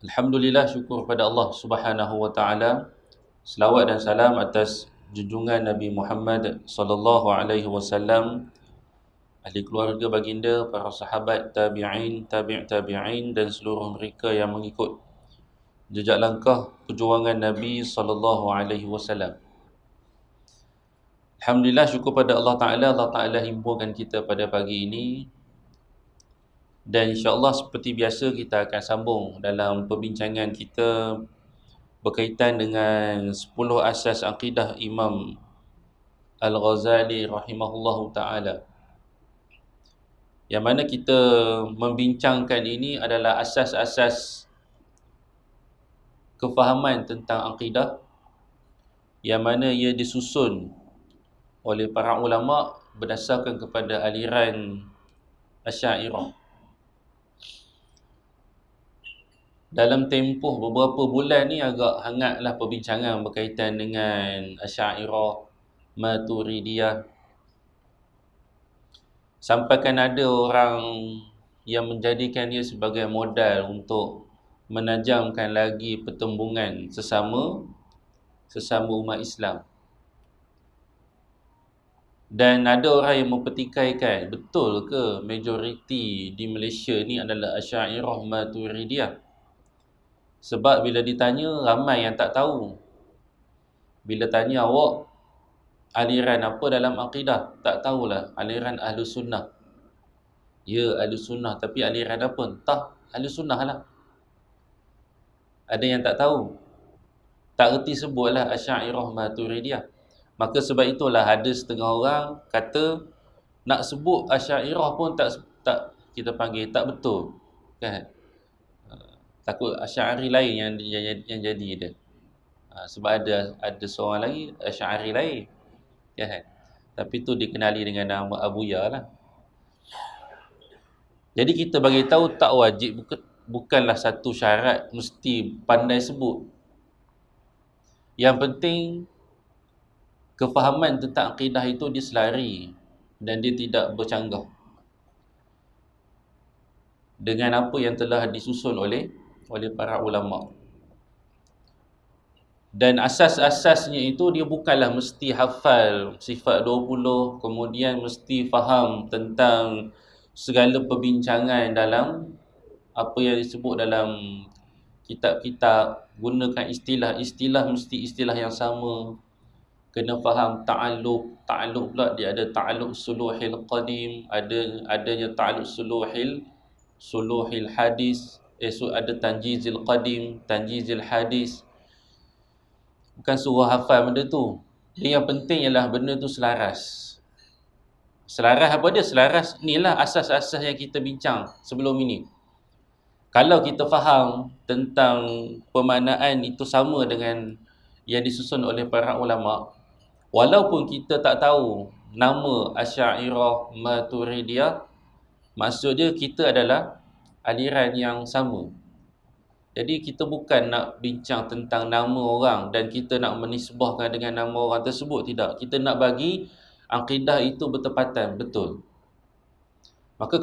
Alhamdulillah, syukur pada Allah Subhanahu wa taala. Selawat dan salam atas junjungan Nabi Muhammad sallallahu alaihi wasallam, ahli keluarga baginda, para sahabat, tabi'in, tabi'in dan seluruh mereka yang mengikut jejak langkah perjuangan Nabi sallallahu alaihi wasallam. Alhamdulillah, syukur pada Allah Taala himpunkan kita pada pagi ini, dan insya-Allah seperti biasa kita akan sambung dalam perbincangan kita berkaitan dengan 10 asas akidah Imam Al-Ghazali rahimahullahu ta'ala. Yang mana kita membincangkan ini adalah asas-asas kefahaman tentang akidah, yang mana ia disusun oleh para ulama berdasarkan kepada aliran Asy'ariyah. Dalam tempoh beberapa bulan ni agak hangatlah perbincangan berkaitan dengan Asy'ariyah, Maturidiyah. Sampaikan ada orang yang menjadikan dia sebagai modal untuk menajamkan lagi pertembungan sesama umat Islam. Dan ada orang yang mempertikaikan, betul ke majoriti di Malaysia ni adalah Asy'ariyah Maturidiyah? Sebab bila ditanya, ramai yang tak tahu. Bila tanya, awak aliran apa dalam akidah? Tak tahulah, aliran Ahlus Sunnah. Ya, Ahlus Sunnah, tapi aliran apa? Entah, Ahlus Sunnah lah. Ada yang tak tahu, tak erti sebutlah Asy'ariyah Maturidiyah. Maka sebab itulah ada setengah orang kata nak sebut Asy'ariyah pun tak kita panggil tak betul, kan? Takut Asy'ari lain yang jadi dia. Sebab ada seorang lagi Asy'ari lain, kan? Tapi tu dikenali dengan nama Abuya lah. Jadi kita bagi tahu tak wajib, bukanlah satu syarat mesti pandai sebut. Yang penting kefahaman tentang akidah itu diselari dan dia tidak bercanggah dengan apa yang telah disusun oleh para ulama. Dan asas-asasnya itu dia bukanlah mesti hafal sifat 20, kemudian mesti faham tentang segala perbincangan dalam apa yang disebut dalam kitab-kitab, gunakan istilah-istilah mesti istilah yang sama. Kena faham ta'alluq pula dia ada ta'alluq suluhil qadim, adanya ta'alluq suluhil hadis, ada tanjizil qadim, tanjizil hadis. Bukan suruh hafal benda tu. Yang penting ialah benda tu selaras. Selaras apa dia? Selaras inilah asas-asas yang kita bincang sebelum ini. Kalau kita faham tentang pemaknaan itu sama dengan yang disusun oleh para ulama, walaupun kita tak tahu nama Asy'ariyah Maturidiyah, maksud dia kita adalah aliran yang sama. Jadi kita bukan nak bincang tentang nama orang dan kita nak menisbahkan dengan nama orang tersebut, tidak. Kita nak bagi akidah itu bertepatan, betul. Maka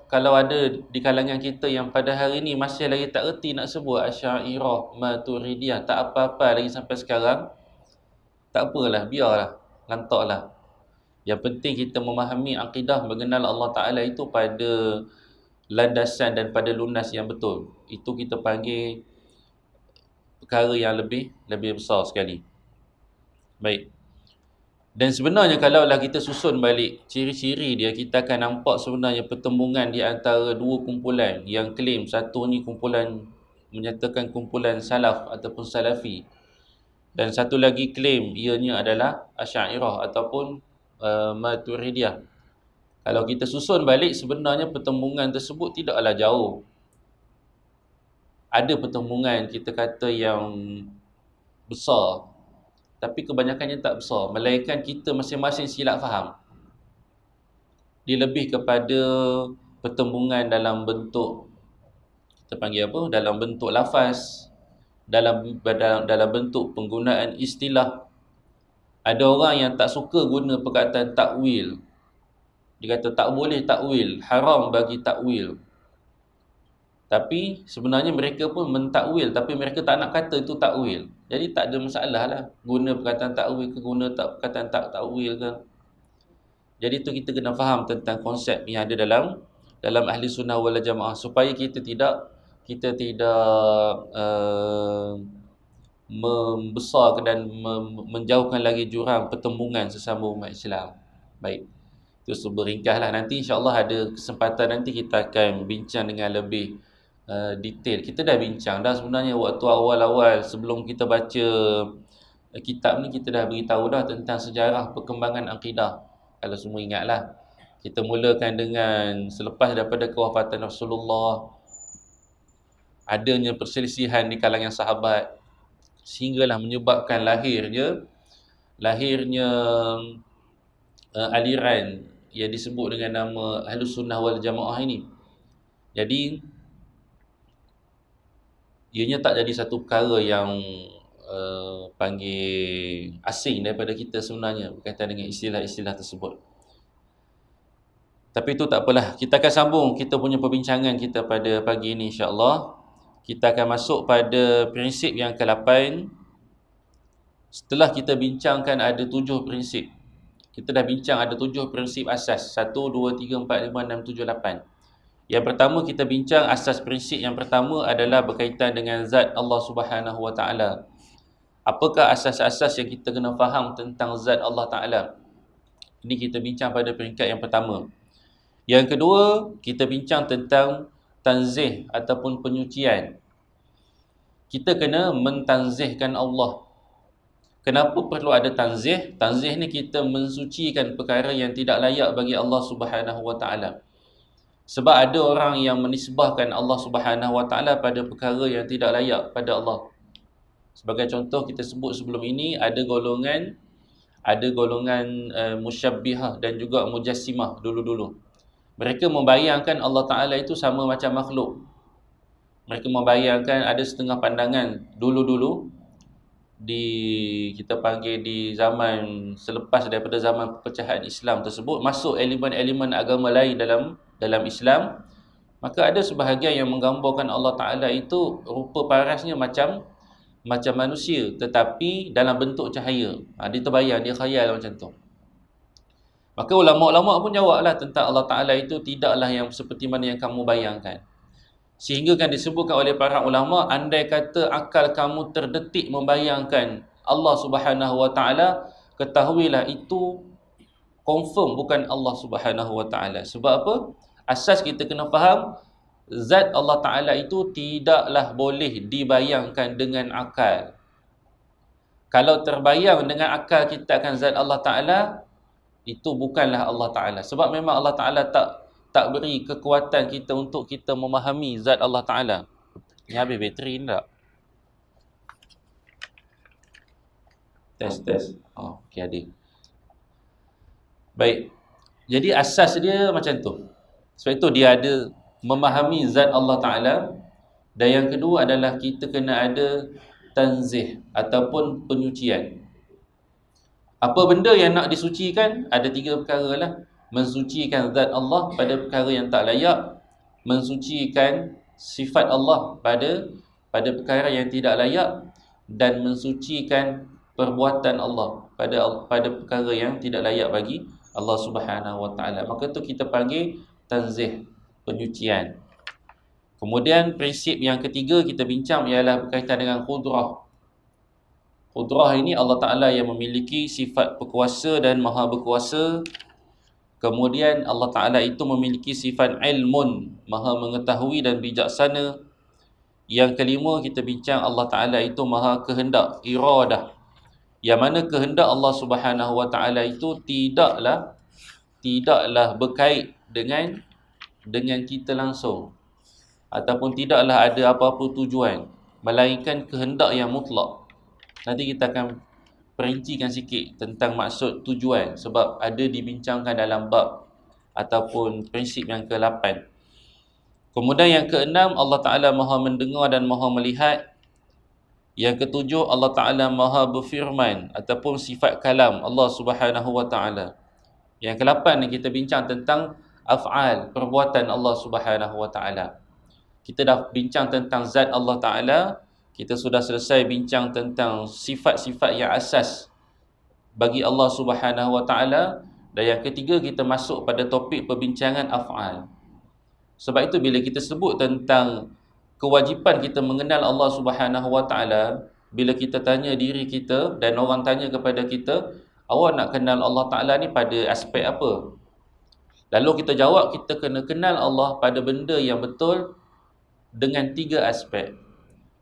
kalau ada di kalangan kita yang pada hari ini masih lagi tak erti nak sebut Asy'ariyah Maturidiyah, tak apa-apa lagi sampai sekarang, tak apalah, biarlah, lantaklah. Yang penting kita memahami akidah, mengenal Allah Ta'ala itu pada landasan dan pada lunas yang betul. Itu kita panggil perkara yang lebih besar sekali. Baik. Dan sebenarnya kalaulah kita susun balik ciri-ciri dia, kita akan nampak sebenarnya pertembungan di antara dua kumpulan yang klaim satu ni kumpulan menyatakan kumpulan salaf ataupun salafi, dan satu lagi klaim ianya adalah Asy'ariyah ataupun Maturidiyah. Kalau kita susun balik, sebenarnya pertembungan tersebut tidaklah jauh. Ada pertembungan kita kata yang besar, tapi kebanyakannya tak besar, melainkan kita masing-masing silap faham. Dia lebih kepada pertembungan dalam bentuk, kita panggil apa? Dalam bentuk lafaz, dalam bentuk penggunaan istilah. Ada orang yang tak suka guna perkataan takwil. Dia kata tak boleh takwil, haram bagi takwil. Tapi sebenarnya mereka pun mentakwil, tapi mereka tak nak kata itu takwil. Jadi tak ada masalah lah guna perkataan takwil ke guna perkataan tak takwil ke. Jadi tu kita kena faham tentang konsep yang ada dalam ahli sunnah wal jamaah, supaya kita tidak membesarkan dan menjauhkan lagi jurang pertembungan sesama umat Islam. Baik. Itu seberingkaslah. Nanti insya-Allah ada kesempatan nanti kita akan bincang dengan lebih detail. Kita dah bincang dah sebenarnya waktu awal-awal sebelum kita baca kitab ni, kita dah beritahu dah tentang sejarah perkembangan akidah. Kalau semua ingatlah. Kita mulakan dengan selepas daripada kewafatan Rasulullah, adanya perselisihan di kalangan sahabat sehinggalah menyebabkan lahirnya aliran yang disebut dengan nama Ahlus Sunnah wal Jamaah ini. Jadi ianya tak jadi satu perkara yang panggil asing daripada kita sebenarnya berkaitan dengan istilah-istilah tersebut. Tapi itu tak apalah. Kita akan sambung kita punya perbincangan kita pada pagi ini insya-Allah. Kita akan masuk pada prinsip yang ke-8. Setelah kita bincangkan ada 7 prinsip. Kita dah bincang ada 7 prinsip asas. 1, 2, 3, 4, 5, 6, 7, 8. Yang pertama kita bincang asas prinsip yang pertama adalah berkaitan dengan zat Allah Subhanahu Wa Taala. Apakah asas-asas yang kita kena faham tentang zat Allah Taala? Ini kita bincang pada peringkat yang pertama. Yang kedua, kita bincang tentang tanzih ataupun penyucian. Kita kena mentanzihkan Allah. Kenapa perlu ada tanzih? Tanzih ni kita mensucikan perkara yang tidak layak bagi Allah Subhanahu Wa Taala. Sebab ada orang yang menisbahkan Allah Subhanahu Wa Taala pada perkara yang tidak layak pada Allah. Sebagai contoh kita sebut sebelum ini ada golongan musyabbihah dan juga mujassimah dulu-dulu. Mereka membayangkan Allah Taala itu sama macam makhluk. Mereka membayangkan ada setengah pandangan dulu-dulu kita panggil di zaman selepas daripada zaman perpecahan Islam tersebut, masuk elemen-elemen agama lain dalam Islam, maka ada sebahagian yang menggambarkan Allah Taala itu rupa parasnya macam manusia tetapi dalam bentuk cahaya. Dia terbayang, dia khayal macam tu. Maka ulama-ulama pun jawablah tentang Allah Taala itu tidaklah yang seperti mana yang kamu bayangkan. Sehingga kan disebutkan oleh para ulama, andai kata akal kamu terdetik membayangkan Allah Subhanahu Wa Taala, ketahuilah itu confirm bukan Allah Subhanahu Wa Taala. Sebab apa? Asas kita kena faham, zat Allah Ta'ala itu tidaklah boleh dibayangkan dengan akal. Kalau terbayang dengan akal kita akan zat Allah Ta'ala, itu bukanlah Allah Ta'ala. Sebab memang Allah Ta'ala tak beri kekuatan kita untuk kita memahami zat Allah Ta'ala. Ni habis bateri ni tak? Test. Oh, okey ada. Baik. Jadi asas dia macam tu. Sebab itu dia ada memahami zat Allah Ta'ala. Dan yang kedua adalah kita kena ada tanzih ataupun penyucian. Apa benda yang nak disucikan? Ada 3 perkara lah. Mensucikan zat Allah pada perkara yang tak layak, mensucikan sifat Allah pada perkara yang tidak layak, dan mensucikan perbuatan Allah pada perkara yang tidak layak bagi Allah Subhanahu Wa Taala. Maka tu kita panggil tanzih, penyucian. Kemudian prinsip yang ketiga kita bincang ialah berkaitan dengan qudrah. Qudrah ini Allah Ta'ala yang memiliki sifat berkuasa dan maha berkuasa. Kemudian Allah Ta'ala itu memiliki sifat ilmun, maha mengetahui dan bijaksana. Yang kelima kita bincang Allah Ta'ala itu maha kehendak, iradah. Yang mana kehendak Allah Subhanahu Wa Ta'ala itu tidaklah berkait dengan kita langsung, ataupun tidaklah ada apa-apa tujuan, melainkan kehendak yang mutlak. Nanti kita akan perincikan sikit tentang maksud tujuan, sebab ada dibincangkan dalam bab ataupun prinsip yang ke-8. Kemudian yang ke-6, Allah Ta'ala maha mendengar dan maha melihat. Yang ke-7, Allah Ta'ala maha berfirman ataupun sifat kalam Allah Subhanahu Wa Ta'ala. Yang ke-8 ni kita bincang tentang af'al, perbuatan Allah Subhanahu Wa Ta'ala. Kita dah bincang tentang zat Allah Ta'ala. Kita sudah selesai bincang tentang sifat-sifat yang asas bagi Allah Subhanahu Wa Ta'ala. Dan yang ketiga, kita masuk pada topik perbincangan af'al. Sebab itu bila kita sebut tentang kewajipan kita mengenal Allah Subhanahu Wa Ta'ala, bila kita tanya diri kita dan orang tanya kepada kita, awak nak kenal Allah Ta'ala ni pada aspek apa? Lalu kita jawab, kita kena kenal Allah pada benda yang betul dengan 3 aspek.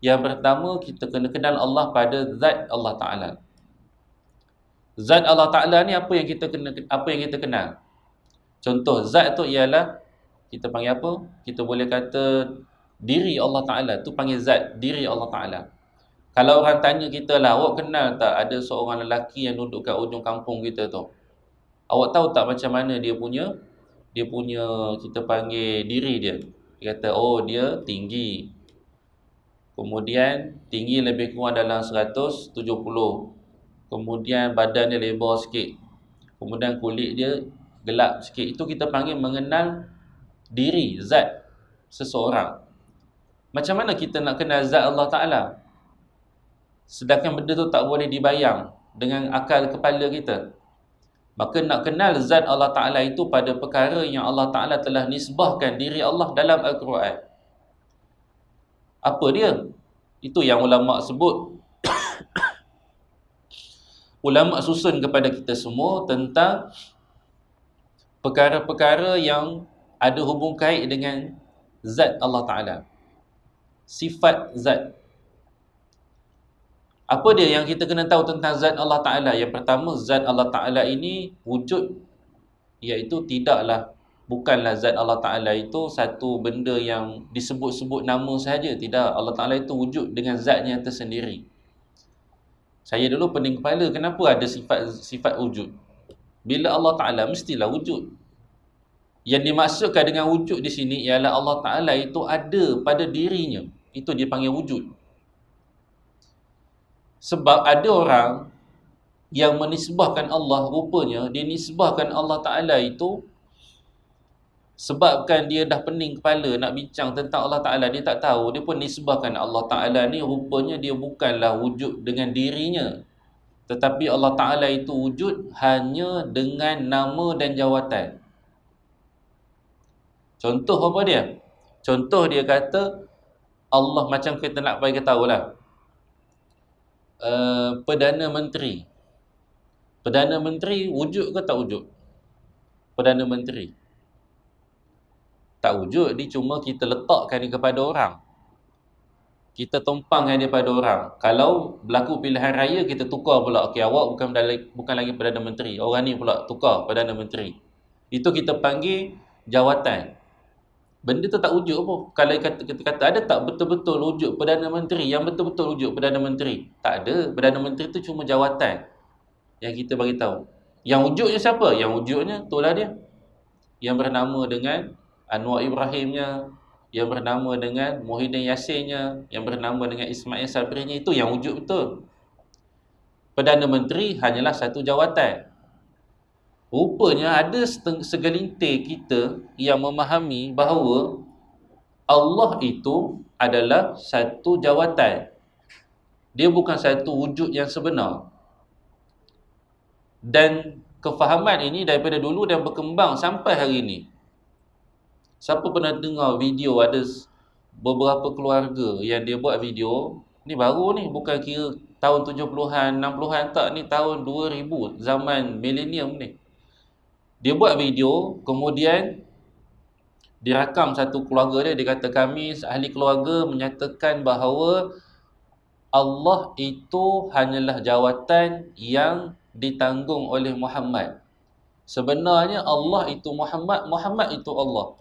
Yang pertama, kita kena kenal Allah pada zat Allah Ta'ala. Zat Allah Ta'ala ni apa yang kita kenal? Contoh zat tu ialah, kita panggil apa? Kita boleh kata diri Allah Ta'ala, tu panggil zat, diri Allah Ta'ala. Kalau orang tanya kita lah, awak kenal tak ada seorang lelaki yang duduk kat ujung kampung kita tu? Awak tahu tak macam mana dia punya kita panggil diri dia? Dia kata, oh dia tinggi. Kemudian tinggi lebih kurang dalam 170. Kemudian badan dia lebar sikit. Kemudian kulit dia gelap sikit. Itu kita panggil mengenal diri, zat seseorang. Macam mana kita nak kenal zat Allah Ta'ala? Sedangkan benda tu tak boleh dibayang dengan akal kepala kita. Maka nak kenal zat Allah Ta'ala itu pada perkara yang Allah Ta'ala telah nisbahkan diri Allah dalam Al-Quran. Apa dia? Itu yang ulama' sebut. Ulama' susun kepada kita semua tentang perkara-perkara yang ada hubung kait dengan zat Allah Ta'ala. Sifat zat. Apa dia yang kita kena tahu tentang zat Allah Ta'ala? Yang pertama, zat Allah Ta'ala ini wujud, iaitu bukanlah zat Allah Ta'ala itu satu benda yang disebut-sebut nama sahaja. Tidak, Allah Ta'ala itu wujud dengan zatnya tersendiri. Saya dulu pening kepala, kenapa ada sifat wujud? Bila Allah Ta'ala mestilah wujud. Yang dimaksudkan dengan wujud di sini ialah Allah Ta'ala itu ada pada dirinya. Itu dia panggil wujud. Sebab ada orang yang menisbahkan Allah, rupanya dia nisbahkan Allah Ta'ala itu sebabkan dia dah pening kepala nak bincang tentang Allah Ta'ala, dia tak tahu, dia pun nisbahkan Allah Ta'ala ni rupanya dia bukanlah wujud dengan dirinya, tetapi Allah Ta'ala itu wujud hanya dengan nama dan jawatan. Contoh apa dia? Contoh dia kata Allah, macam kita nak bagi tahu lah, Perdana Menteri. Perdana Menteri wujud ke tak wujud? Perdana Menteri tak wujud, dia cuma kita letakkan dia kepada orang. Kita tumpangkan dia pada orang. Kalau berlaku pilihan raya, kita tukar pula. Okey, awak bukan lagi Perdana Menteri, orang ni pula tukar Perdana Menteri. Itu kita panggil jawatan. Benda tu tak wujud pun. Kalau kita kata ada tak betul-betul wujud Perdana Menteri, yang betul-betul wujud Perdana Menteri? Tak ada. Perdana Menteri tu cuma jawatan yang kita bagi tahu. Yang wujudnya siapa? Yang wujudnya itulah dia. Yang bernama dengan Anwar Ibrahimnya, yang bernama dengan Muhyiddin Yassinnya, yang bernama dengan Ismail Sabrinya, itu yang wujud betul. Perdana Menteri hanyalah satu jawatan. Rupanya ada segelintir kita yang memahami bahawa Allah itu adalah satu jawatan. Dia bukan satu wujud yang sebenar. Dan kefahaman ini daripada dulu dan berkembang sampai hari ini. Siapa pernah dengar video ada beberapa keluarga yang dia buat video, ni baru ni, bukan kira tahun 70-an, 60-an, tak, ni tahun 2000, zaman milenium ni. Dia buat video, kemudian dirakam satu keluarga dia kata, kami ahli keluarga menyatakan bahawa Allah itu hanyalah jawatan yang ditanggung oleh Muhammad. Sebenarnya Allah itu Muhammad, Muhammad itu Allah.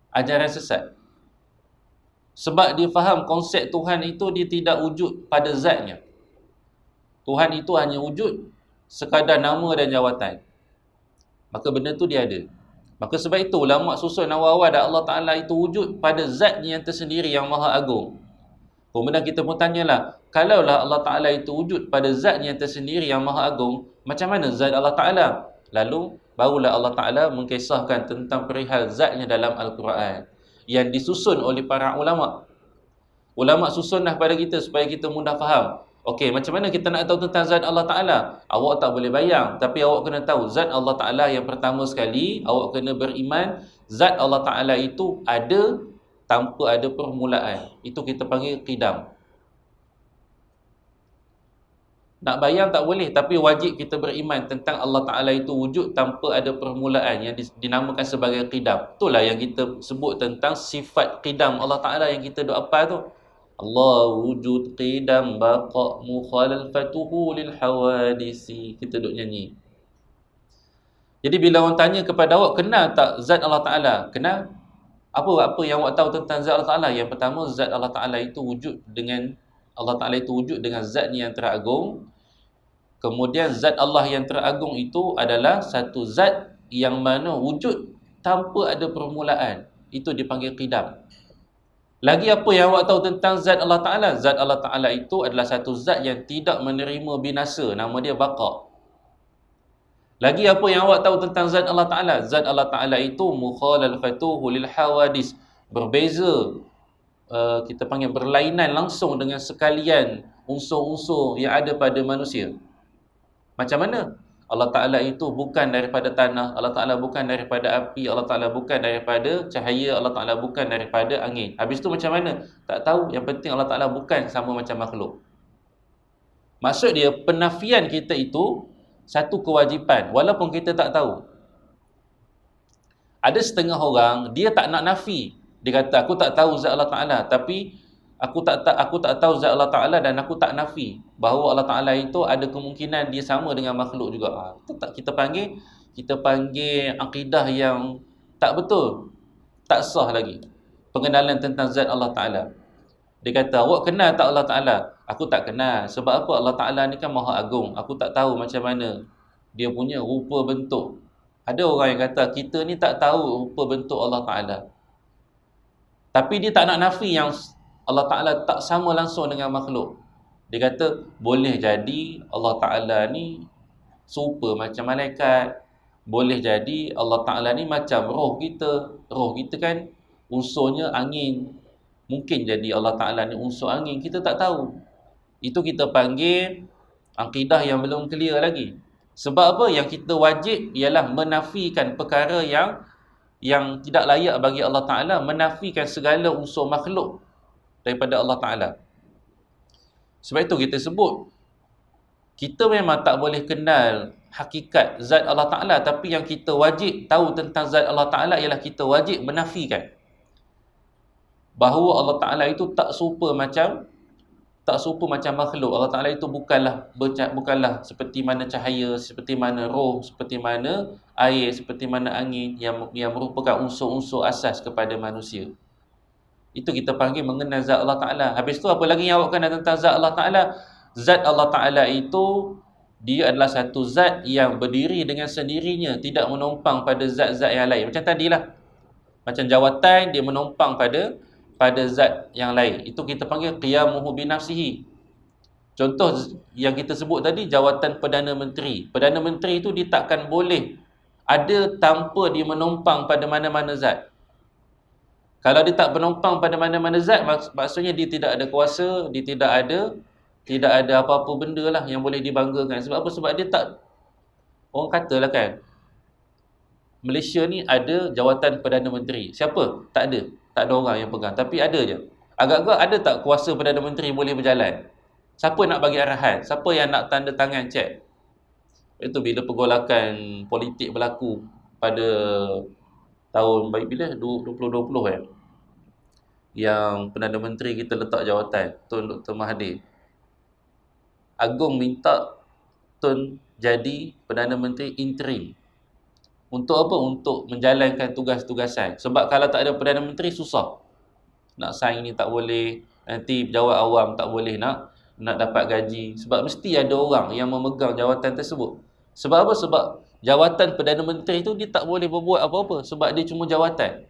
Ajaran sesat. Sebab dia faham konsep Tuhan itu dia tidak wujud pada zatnya. Tuhan itu hanya wujud sekadar nama dan jawatan. Maka benda tu dia ada. Maka sebab itu ulama susun awal-awal dah Allah Ta'ala itu wujud pada zatnya yang tersendiri yang maha agung. Kemudian kita pun tanyalah, kalaulah Allah Ta'ala itu wujud pada zatnya yang tersendiri yang maha agung, macam mana zat Allah Ta'ala? Lalu barulah Allah Ta'ala mengkisahkan tentang perihal zatnya dalam Al-Quran yang disusun oleh para ulama. Ulama susun dah pada kita supaya kita mudah faham. Okey, macam mana kita nak tahu tentang zat Allah Ta'ala? Awak tak boleh bayang, tapi awak kena tahu zat Allah Ta'ala yang pertama sekali, awak kena beriman zat Allah Ta'ala itu ada tanpa ada permulaan. Itu kita panggil qidam. Nak bayang tak boleh, tapi wajib kita beriman tentang Allah Ta'ala itu wujud tanpa ada permulaan yang dinamakan sebagai qidam. Itulah yang kita sebut tentang sifat qidam Allah Ta'ala yang kita duk apa tu. Allah wujud qidam baqa' mukhalafatuhu lil hawadisi. Kita duk nyanyi. Jadi bila orang tanya kepada awak, kenal tak zat Allah Ta'ala? Kenal? Apa yang awak tahu tentang zat Allah Ta'ala? Yang pertama, zat Allah Ta'ala itu wujud dengan Allah Ta'ala itu wujud dengan zatnya yang teragung. Kemudian zat Allah yang teragung itu adalah satu zat yang mana wujud tanpa ada permulaan. Itu dipanggil qidam. Lagi apa yang awak tahu tentang zat Allah Ta'ala? Zat Allah Ta'ala itu adalah satu zat yang tidak menerima binasa. Nama dia baqa'. Lagi apa yang awak tahu tentang zat Allah Ta'ala? Zat Allah Ta'ala itu mukhalafatuhu lil hawadis. Berbeza, kita panggil berlainan langsung dengan sekalian unsur-unsur yang ada pada manusia. Macam mana? Allah Ta'ala itu bukan daripada tanah, Allah Ta'ala bukan daripada api, Allah Ta'ala bukan daripada cahaya, Allah Ta'ala bukan daripada angin. Habis tu macam mana? Tak tahu. Yang penting Allah Ta'ala bukan sama macam makhluk. Maksud dia, penafian kita itu satu kewajipan, walaupun kita tak tahu. Ada setengah orang, dia tak nak nafi. Dia kata, aku tak tahu zat Allah Ta'ala, tapi aku tak tahu zat Allah Ta'ala dan aku tak nafi bahawa Allah Ta'ala itu ada kemungkinan dia sama dengan makhluk juga. Kita panggil akidah yang tak betul, tak sah lagi pengenalan tentang zat Allah Ta'ala. Dia kata, awak kenal tak Allah Ta'ala? Aku tak kenal. Sebab apa? Allah Ta'ala ni kan maha agung. Aku tak tahu macam mana dia punya rupa bentuk. Ada orang yang kata, kita ni tak tahu rupa bentuk Allah Ta'ala. Tapi dia tak nak nafi yang Allah Ta'ala tak sama langsung dengan makhluk. Dia kata, boleh jadi Allah Ta'ala ni serupa macam malaikat. Boleh jadi Allah Ta'ala ni macam roh kita. Roh kita kan unsurnya angin. Mungkin jadi Allah Ta'ala ni unsur angin. Kita tak tahu. Itu kita panggil akidah yang belum clear lagi. Sebab apa? Yang kita wajib ialah menafikan perkara yang tidak layak bagi Allah Ta'ala, menafikan segala unsur makhluk daripada Allah Ta'ala. Sebab itu kita sebut, kita memang tak boleh kenal hakikat zat Allah Ta'ala, tapi yang kita wajib tahu tentang zat Allah Ta'ala ialah kita wajib menafikan bahawa Allah Ta'ala itu tak serupa macam makhluk. Allah Ta'ala itu bukanlah seperti mana cahaya, seperti mana roh, seperti mana air, seperti mana angin yang merupakan unsur-unsur asas kepada manusia. Itu kita panggil mengenal zat Allah Ta'ala. Habis tu apa lagi yang awak kenal tentang zat Allah Ta'ala? Zat Allah Ta'ala itu dia adalah satu zat yang berdiri dengan sendirinya, tidak menumpang pada zat-zat yang lain. Macam tadilah. Macam jawatan dia menumpang pada zat yang lain. Itu kita panggil qiyamuhu binafsihi. Contoh yang kita sebut tadi, jawatan Perdana Menteri. Perdana Menteri itu dia takkan boleh ada tanpa dia menumpang pada mana-mana zat. Kalau dia tak menumpang pada mana-mana zat, maksudnya dia tidak ada kuasa, dia tidak ada apa-apa benda lah yang boleh dibanggakan. Sebab apa? Sebab dia tak, orang katalah kan, Malaysia ni ada jawatan Perdana Menteri. Siapa? Tak ada. Tak ada orang yang pegang. Tapi ada je. Agak-agak ada tak kuasa Perdana Menteri boleh berjalan? Siapa nak bagi arahan? Siapa yang nak tanda tangan cek? Itu bila pergolakan politik berlaku pada tahun bila? 2020 kan? Yang Perdana Menteri kita letak jawatan, Tun Dr. Mahathir. Agong minta Tun jadi Perdana Menteri interim. Untuk apa? Untuk menjalankan tugas-tugasan. Sebab kalau tak ada Perdana Menteri, susah. Nak sign ni tak boleh. Nanti pejabat awam tak boleh nak dapat gaji. Sebab mesti ada orang yang memegang jawatan tersebut. Sebab apa? Sebab jawatan Perdana Menteri itu dia tak boleh berbuat apa-apa. Sebab dia cuma jawatan.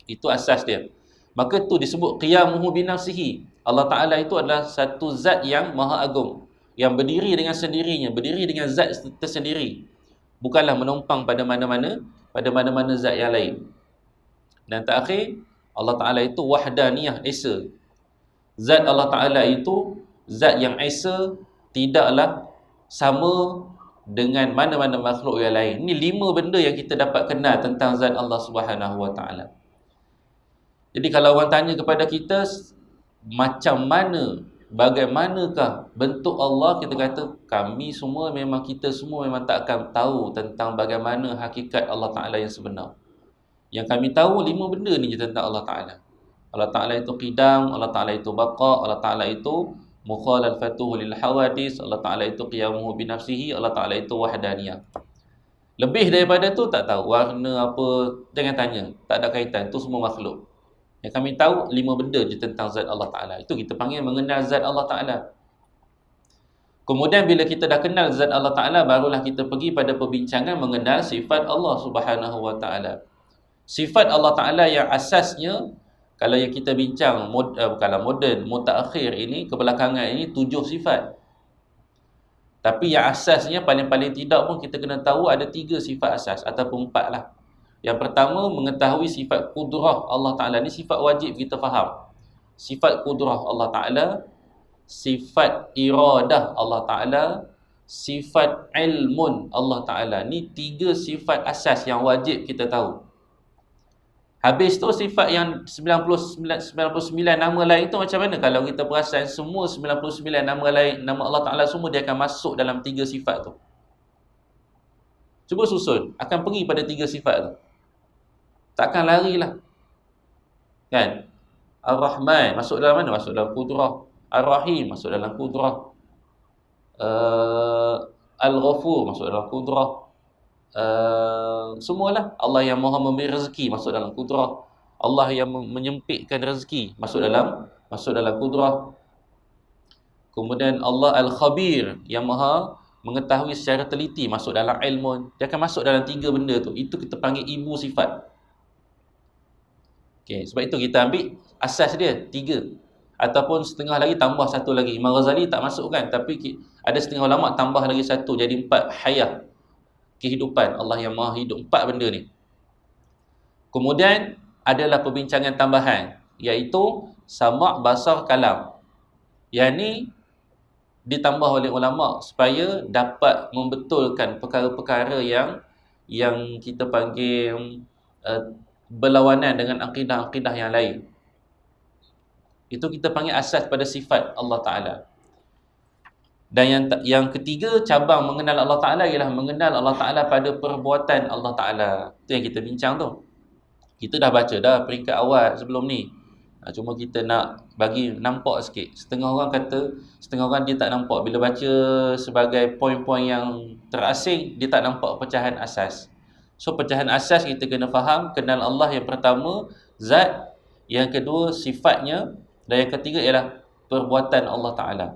Itu asas dia. Maka tu disebut qiyamuhu binafsihi. Allah Ta'ala itu adalah satu zat yang maha agung. Yang berdiri dengan sendirinya. Berdiri dengan zat tersendiri. bukanlah menumpang pada mana-mana zat yang lain. Dan terakhir, Allah Ta'ala itu wahdaniyah, esa. Zat Allah Ta'ala itu zat yang esa, tidaklah sama dengan mana-mana makhluk yang lain. Ini 5 benda yang kita dapat kenal tentang zat Allah Subhanahu Wa Ta'ala. Jadi kalau orang tanya kepada kita macam mana, bagaimanakah bentuk Allah, kita kata kita semua memang tak akan tahu tentang bagaimana hakikat Allah Ta'ala yang sebenar. Yang kami tahu 5 benda ni je tentang Allah Ta'ala. Allah Ta'ala itu qidam, Allah Ta'ala itu baqa, Allah Ta'ala itu mukhalafatuhu lil hawadis, Allah Ta'ala itu qiyamuhu binafsihi, Allah Ta'ala itu wahdaniyah. Lebih daripada tu tak tahu. Warna apa, jangan tanya, tak ada kaitan, tu semua makhluk. Yang kami tahu 5 benda je tentang zat Allah Ta'ala. Itu kita panggil mengenal zat Allah Ta'ala. Kemudian bila kita dah kenal zat Allah Ta'ala, barulah kita pergi pada perbincangan mengenal sifat Allah Subhanahu Wa Ta'ala. Sifat Allah Ta'ala yang asasnya, kalau yang kita bincang bukanlah moden, mutaakhir ini, kebelakangan ini 7 sifat. Tapi yang asasnya paling-paling tidak pun kita kena tahu ada 3 sifat asas ataupun 4 lah. Yang pertama, mengetahui sifat kudrah Allah Ta'ala. Ini sifat wajib kita faham. Sifat kudrah Allah Ta'ala, sifat iradah Allah Ta'ala, sifat ilmun Allah Ta'ala. Ini 3 sifat asas yang wajib kita tahu. Habis tu sifat yang 99 nama lain tu macam mana? Kalau kita perasan semua 99 nama lain, nama Allah Ta'ala semua dia akan masuk dalam 3 sifat tu. Cuba susun, akan pergi pada 3 sifat tu. Takkan larilah. Kan? Ar-Rahman masuk dalam mana? Masuk dalam kudrah. Ar-Rahim masuk dalam kudrah. Al-Ghafur masuk dalam kudrah. Semualah. Allah yang Maha memberi rezeki masuk dalam kudrah. Allah yang menyempitkan rezeki masuk dalam kudrah. Kemudian Allah Al-Khabir yang Maha mengetahui secara teliti masuk dalam ilmu. Dia akan masuk dalam 3 benda tu. Itu kita panggil ibu sifat. Okay, sebab itu kita ambil asas dia 3. Ataupun setengah lagi tambah 1 lagi. Imam Ghazali tak masuk kan, tapi ada setengah ulama tambah lagi 1 jadi 4. Hayah, kehidupan, Allah yang Maha hidup. 4 benda ni. Kemudian adalah perbincangan tambahan, iaitu sama', basar, kalam. Yang ni ditambah oleh ulama supaya dapat membetulkan perkara-perkara yang kita panggil berlawanan dengan akidah-akidah yang lain. Itu kita panggil asas pada sifat Allah Ta'ala. Dan yang ketiga, cabang mengenal Allah Ta'ala ialah mengenal Allah Ta'ala pada perbuatan Allah Ta'ala. Itu yang kita bincang tu. Kita dah baca dah peringkat awal sebelum ni. Cuma kita nak bagi nampak sikit. Setengah orang dia tak nampak. Bila baca sebagai poin-poin yang terasing, dia tak nampak pecahan asas. So pecahan asas kita kena faham, kenal Allah yang pertama, zat, yang kedua sifatnya, dan yang ketiga ialah perbuatan Allah Ta'ala.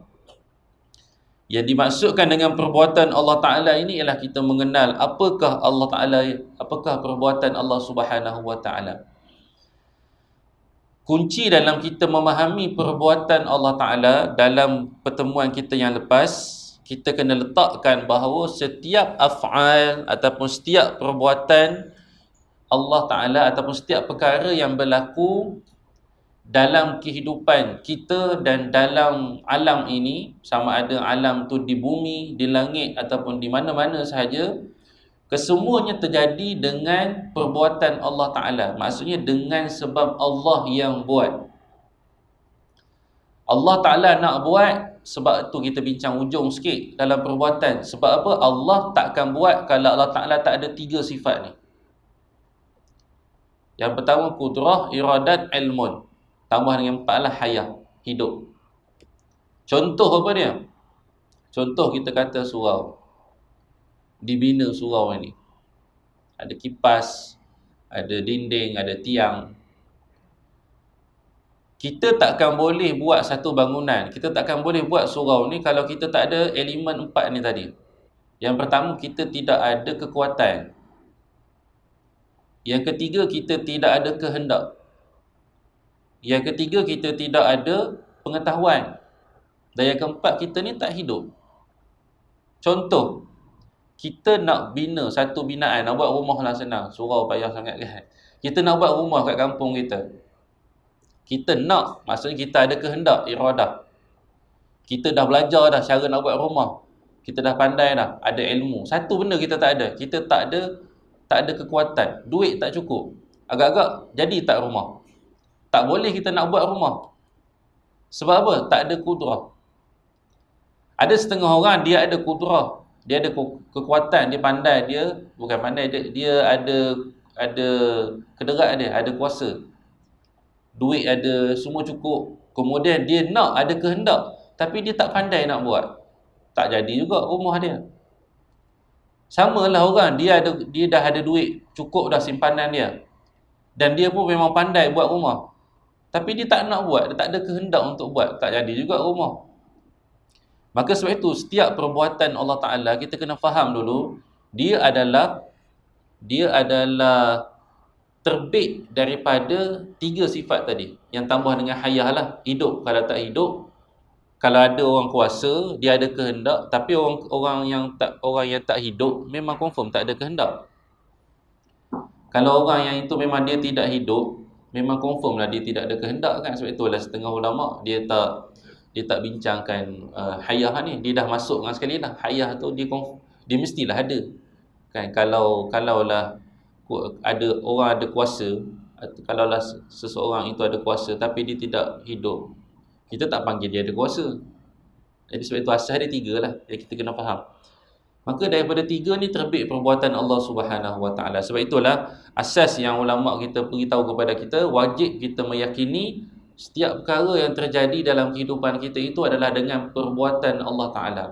Yang dimaksudkan dengan perbuatan Allah Ta'ala ini ialah kita mengenal apakah Allah Ta'ala, apakah perbuatan Allah Subhanahu Wa Ta'ala. Kunci dalam kita memahami perbuatan Allah Ta'ala dalam pertemuan kita yang lepas, kita kena letakkan bahawa setiap af'al ataupun setiap perbuatan Allah Ta'ala ataupun setiap perkara yang berlaku dalam kehidupan kita dan dalam alam ini, sama ada alam tu di bumi, di langit ataupun di mana-mana sahaja, kesemuanya terjadi dengan perbuatan Allah Ta'ala. Maksudnya dengan sebab Allah yang buat. Allah Ta'ala nak buat, sebab tu kita bincang ujung sikit dalam perbuatan. Sebab apa? Allah takkan buat kalau Allah Ta'ala tak ada 3 sifat ni. Yang pertama kudrah, iradat, ilmun. Tambah dengan 4 lah hayah, hidup. Contoh apa dia? Contoh kita kata surau. Dibina surau ini. Ada kipas, ada dinding, ada tiang. Kita takkan boleh buat satu bangunan, kita takkan boleh buat surau ni kalau kita tak ada elemen 4 ni tadi. Yang pertama, kita tidak ada kekuatan. Yang ketiga, kita tidak ada kehendak. Yang ketiga, kita tidak ada pengetahuan. Dan yang keempat, kita ni tak hidup. Contoh, kita nak bina satu binaan, nak buat rumah lah senang, surau payah sangat kan. Kita nak buat rumah kat kampung kita. Kita nak, maksudnya kita ada kehendak, iradah. Kita dah belajar dah cara nak buat rumah. Kita dah pandai dah, ada ilmu. Satu benda kita tak ada, kita tak ada kekuatan. Duit tak cukup. Agak-agak jadi tak rumah. Tak boleh kita nak buat rumah. Sebab apa? Tak ada kudrah. Ada setengah orang dia ada kudrah, dia ada kekuatan, dia pandai, dia bukan pandai, dia ada kederat dia, ada kuasa. Duit ada, semua cukup. Kemudian dia nak, ada kehendak, tapi dia tak pandai nak buat. Tak jadi juga rumah dia. Samalah orang, dia dah ada duit, cukup dah simpanan dia. Dan dia pun memang pandai buat rumah. Tapi dia tak nak buat, dia tak ada kehendak untuk buat, tak jadi juga rumah. Maka sebab itu setiap perbuatan Allah Ta'ala kita kena faham dulu, dia adalah terbit daripada 3 sifat tadi, yang tambah dengan hayah lah. Hidup, kalau tak hidup, kalau ada orang kuasa, dia ada kehendak, tapi orang yang tak hidup memang confirm tak ada kehendak. Kalau orang yang itu memang dia tidak hidup, memang confirm lah dia tidak ada kehendak kan. Sebab itulah setengah ulama dia tak bincangkan hayah ni. Dia dah masuk dengan sekali dah. Hayah tu dia mestilah ada. Kan, kalaulah ada orang ada kuasa, kalaulah seseorang itu ada kuasa tapi dia tidak hidup, kita tak panggil dia ada kuasa. Jadi sebab itu asas dia 3 lah. Jadi kita kena faham. Maka daripada 3 ni terbit perbuatan Allah Subhanahu Wa Taala. Sebab itulah asas yang ulama kita beritahu kepada kita, wajib kita meyakini setiap perkara yang terjadi dalam kehidupan kita itu adalah dengan perbuatan Allah Ta'ala.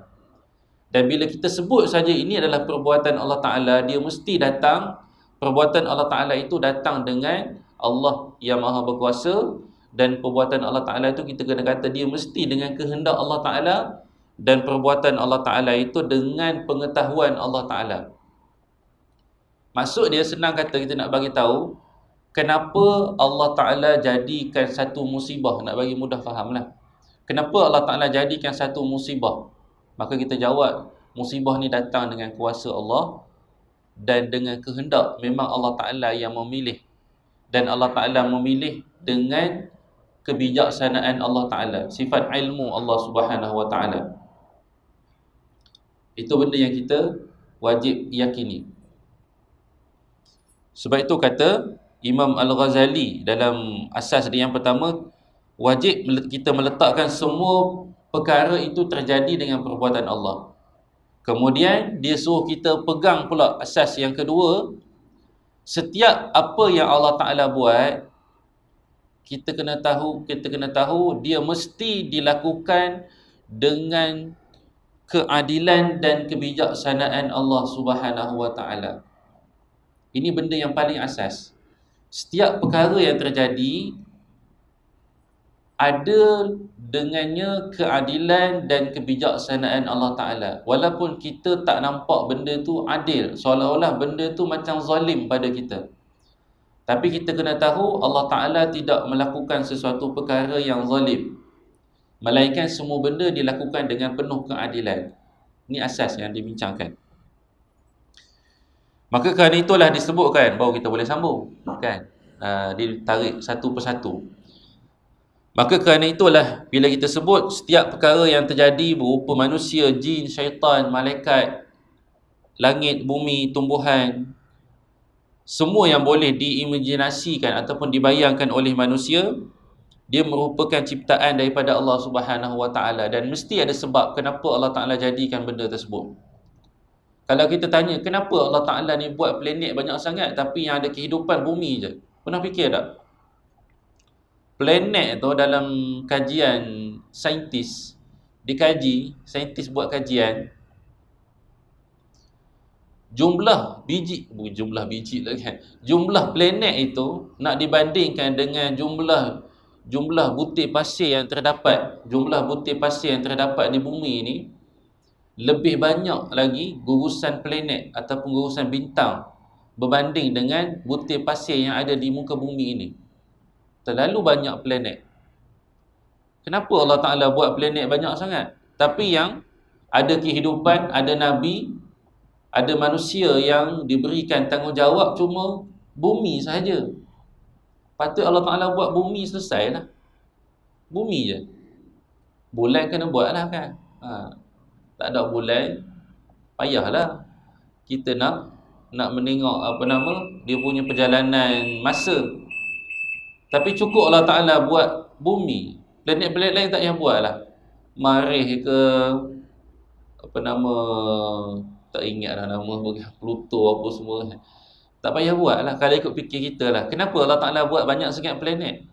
Dan bila kita sebut saja ini adalah perbuatan Allah Ta'ala, dia mesti datang, perbuatan Allah Ta'ala itu datang dengan Allah yang Maha Berkuasa. Dan perbuatan Allah Ta'ala itu kita kena kata dia mesti dengan kehendak Allah Ta'ala. Dan perbuatan Allah Ta'ala itu dengan pengetahuan Allah Ta'ala. Maksud dia senang kata kita nak bagi tahu kenapa Allah Ta'ala jadikan satu musibah. Nak bagi mudah fahamlah. Kenapa Allah Ta'ala jadikan satu musibah? Maka kita jawab, musibah ni datang dengan kuasa Allah dan dengan kehendak. Memang Allah Ta'ala yang memilih. Dan Allah Ta'ala memilih dengan kebijaksanaan Allah Ta'ala. Sifat ilmu Allah Subhanahu Wa Ta'ala. Itu benda yang kita wajib yakini. Sebab itu kata Imam Al-Ghazali dalam asas dia yang pertama, wajib kita meletakkan semua perkara itu terjadi dengan perbuatan Allah. Kemudian dia suruh kita pegang pula asas yang kedua, setiap apa yang Allah Ta'ala buat, kita kena tahu dia mesti dilakukan dengan keadilan dan kebijaksanaan Allah Subhanahu Wa Ta'ala. Ini benda yang paling asas. Setiap perkara yang terjadi ada dengannya keadilan dan kebijaksanaan Allah Ta'ala. Walaupun kita tak nampak benda tu adil, seolah-olah benda tu macam zalim pada kita, tapi kita kena tahu Allah Ta'ala tidak melakukan sesuatu perkara yang zalim, melainkan semua benda dilakukan dengan penuh keadilan. Ini asas yang dibincangkan. Maka kerana itulah disebutkan, baru kita boleh sambung kan, ditarik satu persatu. Maka kerana itulah bila kita sebut setiap perkara yang terjadi berupa manusia, jin, syaitan, malaikat, langit, bumi, tumbuhan, semua yang boleh diimajinasikan ataupun dibayangkan oleh manusia, dia merupakan ciptaan daripada Allah Subhanahu Wa Ta'ala. Dan mesti ada sebab kenapa Allah Ta'ala jadikan benda tersebut. Kalau kita tanya, kenapa Allah Ta'ala ni buat planet banyak sangat tapi yang ada kehidupan bumi je? Pernah fikir tak? Planet tu dalam kajian saintis, dikaji, saintis buat kajian, jumlah biji lah kan, jumlah planet itu nak dibandingkan dengan jumlah butir pasir yang terdapat, di bumi ini, lebih banyak lagi gugusan planet ataupun gugusan bintang berbanding dengan butir pasir yang ada di muka bumi ini. Terlalu banyak planet. Kenapa Allah Ta'ala buat planet banyak sangat? Tapi yang ada kehidupan, ada Nabi, Ada manusia yang diberikan tanggungjawab cuma bumi sahaja. Patut Allah Ta'ala buat bumi selesai lah. Bumi je. Bulan kena buat lah kan. Tak ada bulan, payahlah kita nak menengok dia punya perjalanan masa. Tapi cukup Allah Ta'ala buat bumi. Planet-planet lain tak payah buat lah. Marikh ke tak ingat dah nama, Pluto apa semua. Tak payah buat lah kalau ikut fikir kita lah. Kenapa Allah Ta'ala buat banyak sangat planet?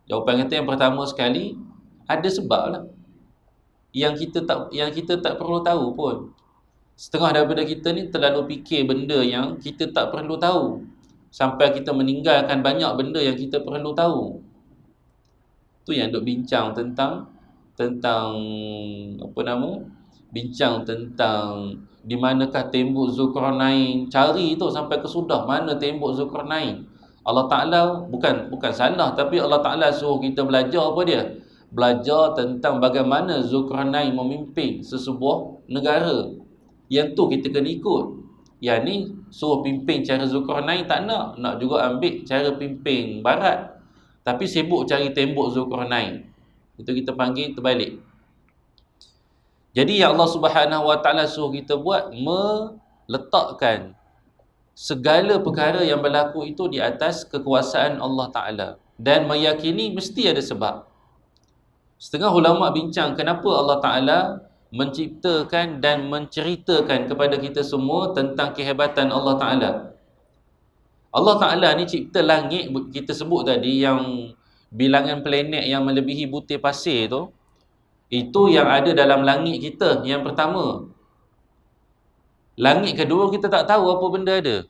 Jawapan kita yang pertama sekali, ada sebab lah yang kita tak perlu tahu pun. Setengah daripada kita ni terlalu fikir benda yang kita tak perlu tahu, sampai kita meninggalkan banyak benda yang kita perlu tahu. Tu yang duk bincang tentang bincang tentang di manakah tembok Zulkarnain. Cari tu sampai ke sudah mana tembok Zulkarnain. Allah Ta'ala bukan salah, tapi Allah Ta'ala suruh kita belajar apa dia? Belajar tentang bagaimana Zulkarnain memimpin sesebuah negara. Yang tu kita kena ikut. Yang ni suruh pimpin cara Zulkarnain tak nak juga ambil cara pimpin barat. Tapi sibuk cari tembok Zulkarnain. Itu kita panggil terbalik. Jadi yang Allah Subhanahu Wa Ta'ala suruh kita buat, meletakkan segala perkara yang berlaku itu di atas kekuasaan Allah Ta'ala. Dan meyakini mesti ada sebab. Setengah ulama bincang kenapa Allah Ta'ala menciptakan dan menceritakan kepada kita semua tentang kehebatan Allah Ta'ala. Allah Ta'ala ni cipta langit, kita sebut tadi, yang bilangan planet yang melebihi butir pasir tu. Itu yang ada dalam langit kita, yang pertama. Langit kedua kita tak tahu apa benda ada.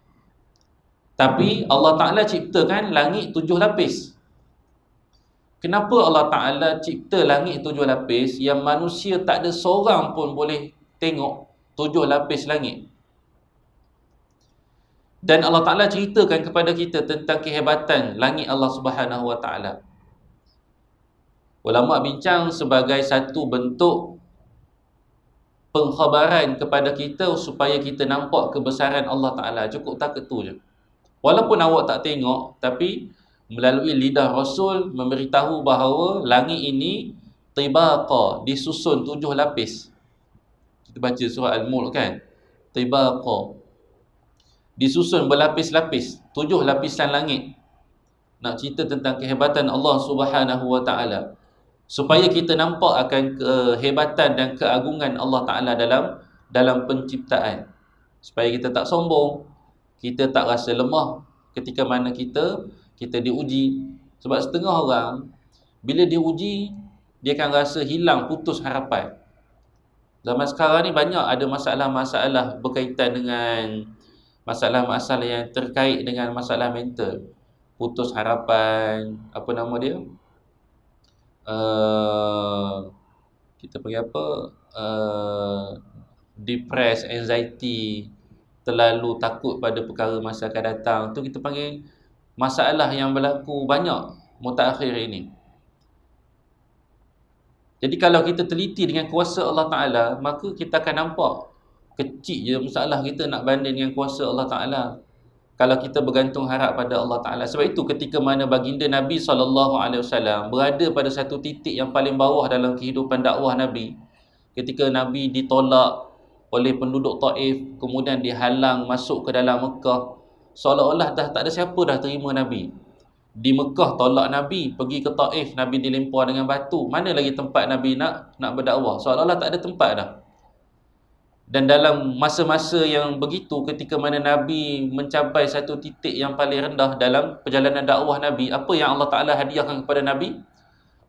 Tapi Allah Ta'ala ciptakan langit 7 lapis. Kenapa Allah Ta'ala cipta langit 7 lapis yang manusia tak ada seorang pun boleh tengok 7 lapis langit? Dan Allah Ta'ala ceritakan kepada kita tentang kehebatan langit Allah Subhanahu Wa Ta'ala. Ulama bincang sebagai satu bentuk pengkhabaran kepada kita supaya kita nampak kebesaran Allah Ta'ala. Cukup tak itu je. Walaupun awak tak tengok, tapi melalui lidah Rasul memberitahu bahawa langit ini tibaqa, disusun 7 lapis. Kita baca surah Al-Mulk kan? Tibaqa, disusun berlapis-lapis, 7 lapisan langit. Nak cerita tentang kehebatan Allah Subhanahu Wa Ta'ala, supaya kita nampak akan kehebatan dan keagungan Allah Ta'ala dalam penciptaan. Supaya kita tak sombong, kita tak rasa lemah ketika mana kita diuji. Sebab setengah orang bila diuji, dia akan rasa hilang, putus harapan. Zaman sekarang ni banyak ada masalah-masalah berkaitan dengan masalah-masalah yang terkait dengan masalah mental. Putus harapan, kita panggil apa? Depressed, anxiety, terlalu takut pada perkara masa akan datang. Tu kita panggil masalah yang berlaku banyak mutakhir ini. Jadi kalau kita teliti dengan kuasa Allah Ta'ala, maka kita akan nampak kecil je masalah kita nak banding dengan kuasa Allah Ta'ala kalau kita bergantung harap pada Allah Ta'ala. Sebab itu ketika mana baginda Nabi SAW berada pada satu titik yang paling bawah dalam kehidupan dakwah Nabi, ketika Nabi ditolak oleh penduduk Taif, kemudian dihalang masuk ke dalam Mekah, seolah-olah dah tak ada siapa dah terima Nabi. Di Mekah tolak Nabi, pergi ke Taif Nabi dilempar dengan batu. Mana lagi tempat Nabi nak berdakwah? Seolah-olah tak ada tempat dah. Dan dalam masa-masa yang begitu, ketika mana Nabi mencapai satu titik yang paling rendah dalam perjalanan dakwah Nabi, apa yang Allah Ta'ala hadiahkan kepada Nabi?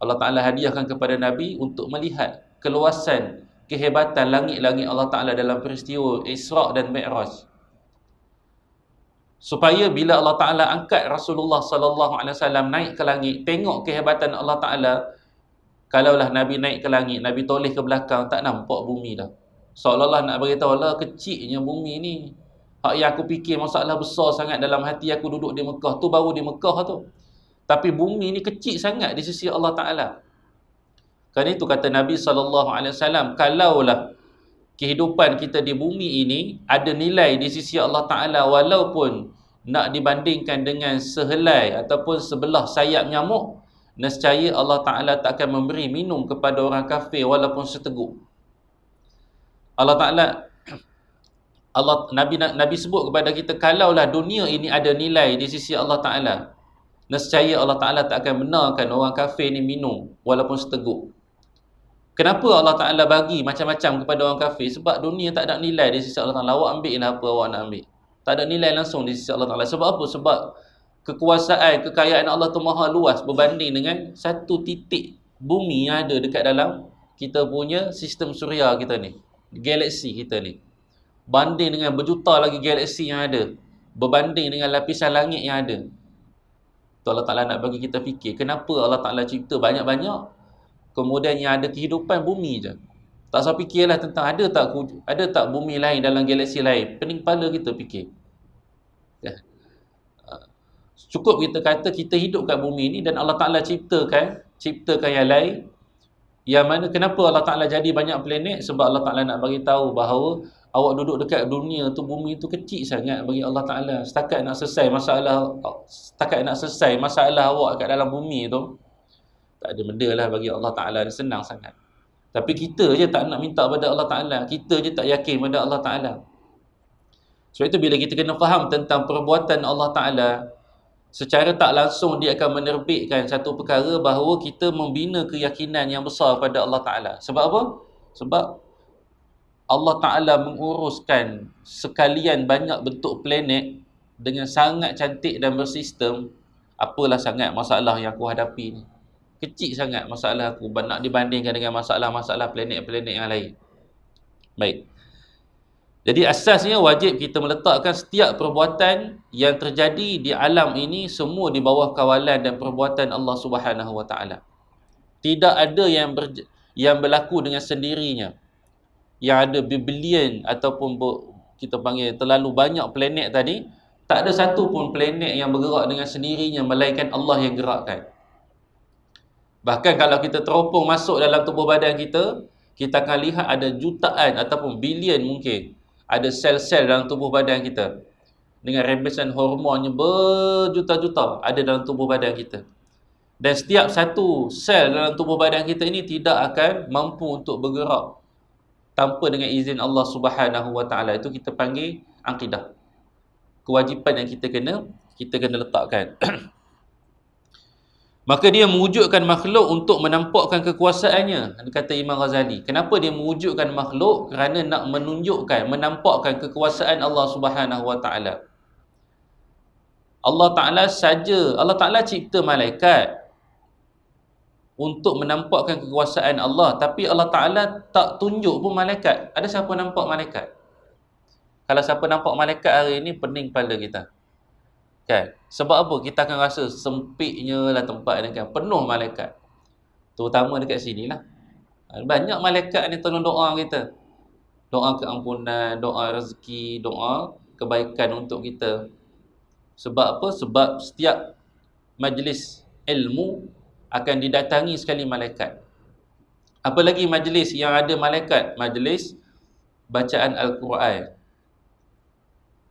Allah Ta'ala hadiahkan kepada Nabi untuk melihat keluasan, kehebatan langit-langit Allah Ta'ala dalam peristiwa Isra' dan Mi'raj. Supaya bila Allah Ta'ala angkat Rasulullah SAW naik ke langit, tengok kehebatan Allah Ta'ala. Kalaulah Nabi naik ke langit, Nabi toleh ke belakang, tak nampak bumi dah. Seolah-olah nak beritahu Allah, kecilnya bumi ni. Hak yang aku fikir masalah besar sangat dalam hati aku duduk di Mekah, tu baru di Mekah tu. Tapi bumi ni kecil sangat di sisi Allah Ta'ala. Kerana itu kata Nabi SAW, kalaulah kehidupan kita di bumi ini ada nilai di sisi Allah Ta'ala, walaupun nak dibandingkan dengan sehelai ataupun sebelah sayap nyamuk, nescaya Allah Ta'ala tak akan memberi minum kepada orang kafir walaupun seteguk. Allah Ta'ala, Nabi sebut kepada kita, kalaulah dunia ini ada nilai di sisi Allah Ta'ala, nescaya Allah Ta'ala tak akan benarkan orang kafir ni minum walaupun seteguk. Kenapa Allah Ta'ala bagi macam-macam kepada orang kafir? Sebab dunia tak ada nilai di sisi Allah Ta'ala. Awak ambil lah apa awak nak ambil. Tak ada nilai langsung di sisi Allah Ta'ala. Sebab apa? Sebab kekuasaan, kekayaan Allah tu maha luas berbanding dengan satu titik bumi yang ada dekat dalam kita punya sistem suria kita ni, galaksi kita ni. Banding dengan berjuta lagi galaksi yang ada, berbanding dengan lapisan langit yang ada. Tu Allah Ta'ala nak bagi kita fikir, kenapa Allah Ta'ala cipta banyak-banyak, kemudian yang ada kehidupan bumi je. Tak usah fikirlah tentang ada tak bumi lain dalam galaksi lain. Pening kepala kita fikir. Cukup kita kata kita hidup kat bumi ni dan Allah Ta'ala ciptakan yang lain. Yang mana kenapa Allah Ta'ala jadi banyak planet? Sebab Allah Ta'ala nak bagi tahu bahawa awak duduk dekat dunia tu, bumi tu kecil sangat bagi Allah Ta'ala. Setakat nak selesai masalah awak kat dalam bumi tu, tak ada benda lah bagi Allah Ta'ala, senang sangat. Tapi kita je tak nak minta pada Allah Ta'ala, kita je tak yakin pada Allah Ta'ala. Sebab itu bila kita kena faham tentang perbuatan Allah Ta'ala, secara tak langsung dia akan menerbitkan satu perkara bahawa kita membina keyakinan yang besar pada Allah Ta'ala. Sebab apa? Sebab Allah Ta'ala menguruskan sekalian banyak bentuk planet dengan sangat cantik dan bersistem. Apalah sangat masalah yang aku hadapi ni. Kecil sangat masalah aku nak dibandingkan dengan masalah-masalah planet-planet yang lain. Baik. Jadi asasnya wajib kita meletakkan setiap perbuatan yang terjadi di alam ini semua di bawah kawalan dan perbuatan Allah Subhanahu Wa Taala. Tidak ada yang berlaku dengan sendirinya. Yang ada bilion ataupun kita panggil terlalu banyak planet tadi, tak ada satu pun planet yang bergerak dengan sendirinya melainkan Allah yang gerakkan. Bahkan kalau kita teropong masuk dalam tubuh badan kita, kita akan lihat ada jutaan ataupun bilion mungkin ada sel-sel dalam tubuh badan kita. Dengan rembesan hormonnya berjuta-juta ada dalam tubuh badan kita. Dan setiap satu sel dalam tubuh badan kita ini tidak akan mampu untuk bergerak tanpa dengan izin Allah Subhanahu Wa Taala. Itu kita panggil akidah. Kewajipan yang kita kena letakkan. Maka dia mewujudkan makhluk untuk menampakkan kekuasaannya. Kata Imam Ghazali. Kenapa dia mewujudkan makhluk? Kerana nak menunjukkan, menampakkan kekuasaan Allah Subhanahu Wa Taala. Allah Ta'ala cipta malaikat untuk menampakkan kekuasaan Allah. Tapi Allah Ta'ala tak tunjuk pun malaikat. Ada siapa nampak malaikat? Kalau siapa nampak malaikat hari ini, pening kepala kita. Kan? Sebab apa? Kita akan rasa sempitnya lah tempat ni kan. Penuh malaikat. Terutama dekat sini lah. Banyak malaikat ni tolong doa kita. Doa keampunan, doa rezeki, doa kebaikan untuk kita. Sebab apa? Sebab setiap majlis ilmu akan didatangi sekali malaikat. Apalagi majlis yang ada malaikat? Majlis bacaan Al-Quran.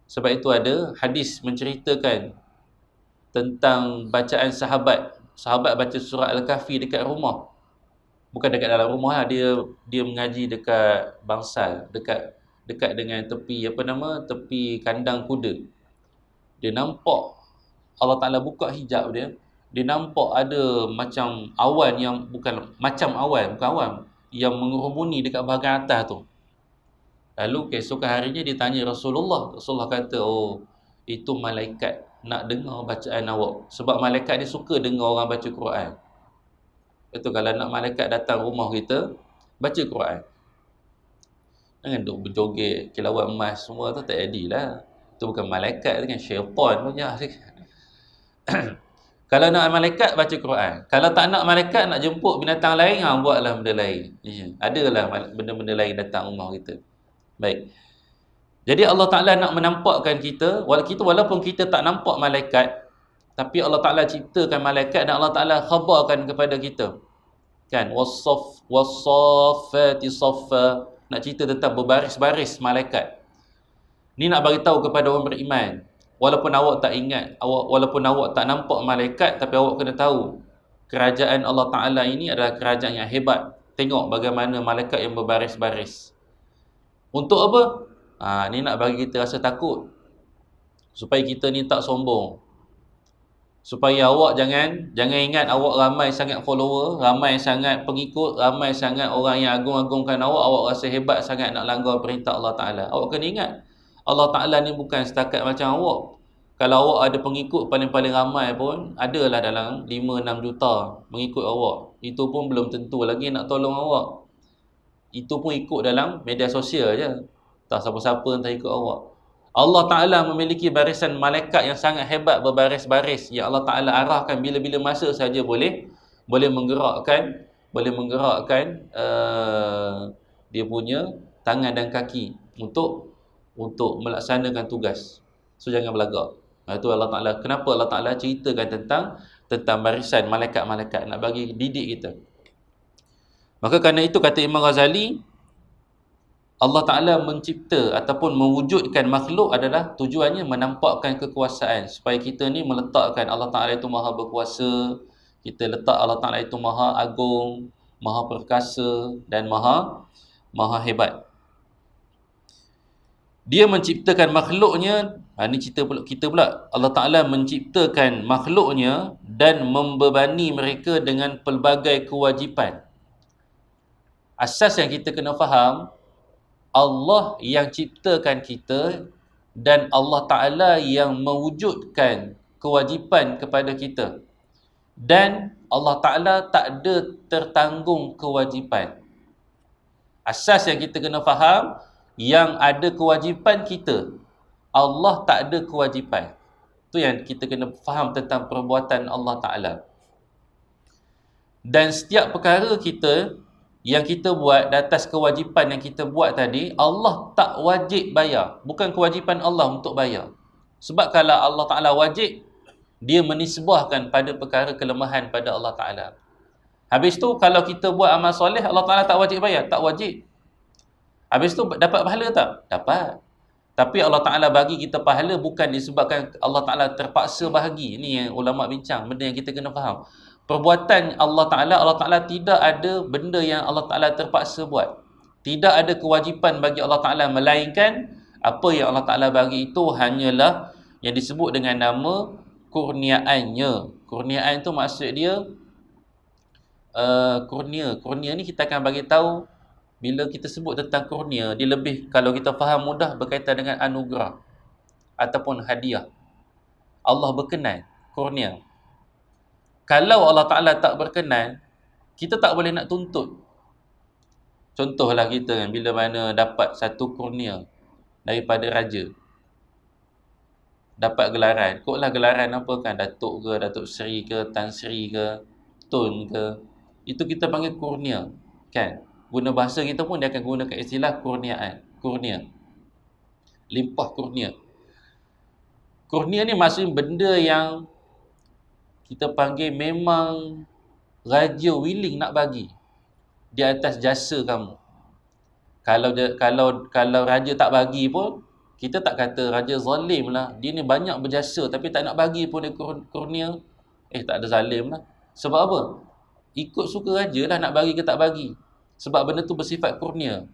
Sebab itu ada hadis menceritakan tentang bacaan sahabat. Sahabat baca surah Al-Kahfi dekat rumah. Bukan dekat dalam rumah lah. Dia mengaji dekat bangsal, dekat dengan tepi kandang kuda. Dia nampak Allah Ta'ala buka hijab dia. Dia nampak ada macam awan yang bukan awan yang mengerumuni dekat bahagian atas tu. Lalu keesokan harinya dia tanya Rasulullah. Rasulullah kata, oh, itu malaikat nak dengar bacaan awak. Sebab malaikat dia suka dengar orang baca Quran. Itu kalau nak malaikat datang rumah kita, baca Quran. Jangan duk berjoget, kilauan emas semua tu tak jadilah. Itu bukan malaikat, dengan syaitan punya. Kalau nak malaikat, baca Quran. Kalau tak nak malaikat, nak jemput binatang lain, buatlah benda lain. Adalah benda-benda lain datang rumah kita. Baik. Jadi Allah Ta'ala nak menampakkan kita, walaupun kita tak nampak malaikat, tapi Allah Ta'ala ciptakan malaikat dan Allah Ta'ala khabarkan kepada kita. Kan? Wassafati saffa. nak cerita tentang berbaris-baris malaikat. Ni nak bagi tahu kepada orang beriman, walaupun awak tak ingat, walaupun awak tak nampak malaikat, tapi awak kena tahu kerajaan Allah Ta'ala ini adalah kerajaan yang hebat. Tengok bagaimana malaikat yang berbaris-baris. Untuk apa? Ni nak bagi kita rasa takut, supaya kita ni tak sombong, supaya awak jangan ingat awak ramai sangat follower, ramai sangat pengikut, ramai sangat orang yang agung-agungkan awak rasa hebat sangat nak langgar perintah Allah Ta'ala. Awak kena ingat, Allah Ta'ala ni bukan setakat macam awak. Kalau awak ada pengikut paling-paling ramai pun, adalah dalam 5-6 juta mengikut awak, itu pun belum tentu lagi nak tolong awak. Itu pun ikut dalam media sosial je, tak siapa-siapa entah ikut awak. Allah Ta'ala memiliki barisan malaikat yang sangat hebat, berbaris-baris, yang Allah Ta'ala arahkan bila-bila masa saja boleh menggerakkan dia punya tangan dan kaki untuk melaksanakan tugas. So jangan belagak. Itu Allah Ta'ala. Kenapa Allah Ta'ala ceritakan tentang barisan malaikat-malaikat, nak bagi didik kita. Maka kerana itu kata Imam Ghazali, Allah Ta'ala mencipta ataupun mewujudkan makhluk adalah tujuannya menampakkan kekuasaan, supaya kita ni meletakkan Allah Ta'ala itu maha berkuasa, kita letak Allah Ta'ala itu maha agung, maha perkasa dan maha hebat. Dia menciptakan makhluknya, ini cerita kita pula. Allah Ta'ala menciptakan makhluknya dan membebani mereka dengan pelbagai kewajipan. Asas yang kita kena faham, Allah yang ciptakan kita dan Allah Ta'ala yang mewujudkan kewajipan kepada kita. Dan Allah Ta'ala tak ada tertanggung kewajipan. Asas yang kita kena faham, yang ada kewajipan kita, Allah tak ada kewajipan. Itu yang kita kena faham tentang perbuatan Allah Ta'ala. Dan setiap perkara kita yang kita buat di atas kewajipan yang kita buat tadi, Allah tak wajib bayar. Bukan kewajipan Allah untuk bayar. Sebab kalau Allah Ta'ala wajib, dia menisbahkan pada perkara kelemahan pada Allah Ta'ala. Habis tu kalau kita buat amal soleh, Allah Ta'ala tak wajib bayar? Tak wajib. Habis tu dapat pahala tak? Dapat. Tapi Allah Ta'ala bagi kita pahala bukan disebabkan Allah Ta'ala terpaksa bahagi. Ini yang ulama bincang, benda yang kita kena faham. Perbuatan Allah Ta'ala tidak ada benda yang Allah Ta'ala terpaksa buat. Tidak ada kewajipan bagi Allah Ta'ala, melainkan apa yang Allah Ta'ala bagi itu hanyalah yang disebut dengan nama kurniaannya. Kurniaan itu maksud dia kurnia. Kurnia ni kita akan bagi tahu bila kita sebut tentang kurnia, dia lebih, kalau kita faham mudah, berkaitan dengan anugerah ataupun hadiah. Allah berkenan, kurnia. Kalau Allah Ta'ala tak berkenan, kita tak boleh nak tuntut. Contohlah kita kan, bila mana dapat satu kurnia daripada raja, dapat gelaran, ikutlah gelaran apa kan, Datuk ke, Datuk Seri ke, Tan Sri ke, Tun ke, itu kita panggil kurnia kan. Guna bahasa kita pun dia akan gunakan istilah kurniaan, kurnia, limpah kurnia. Kurnia ni maksudnya benda yang kita panggil memang raja willing nak bagi di atas jasa kamu. Kalau raja tak bagi pun, kita tak kata raja zalim lah, dia ni banyak berjasa tapi tak nak bagi pun dia kurnia, tak ada zalim lah. Sebab apa? Ikut suka raja lah nak bagi ke tak bagi. Sebab benda tu bersifat kurnia.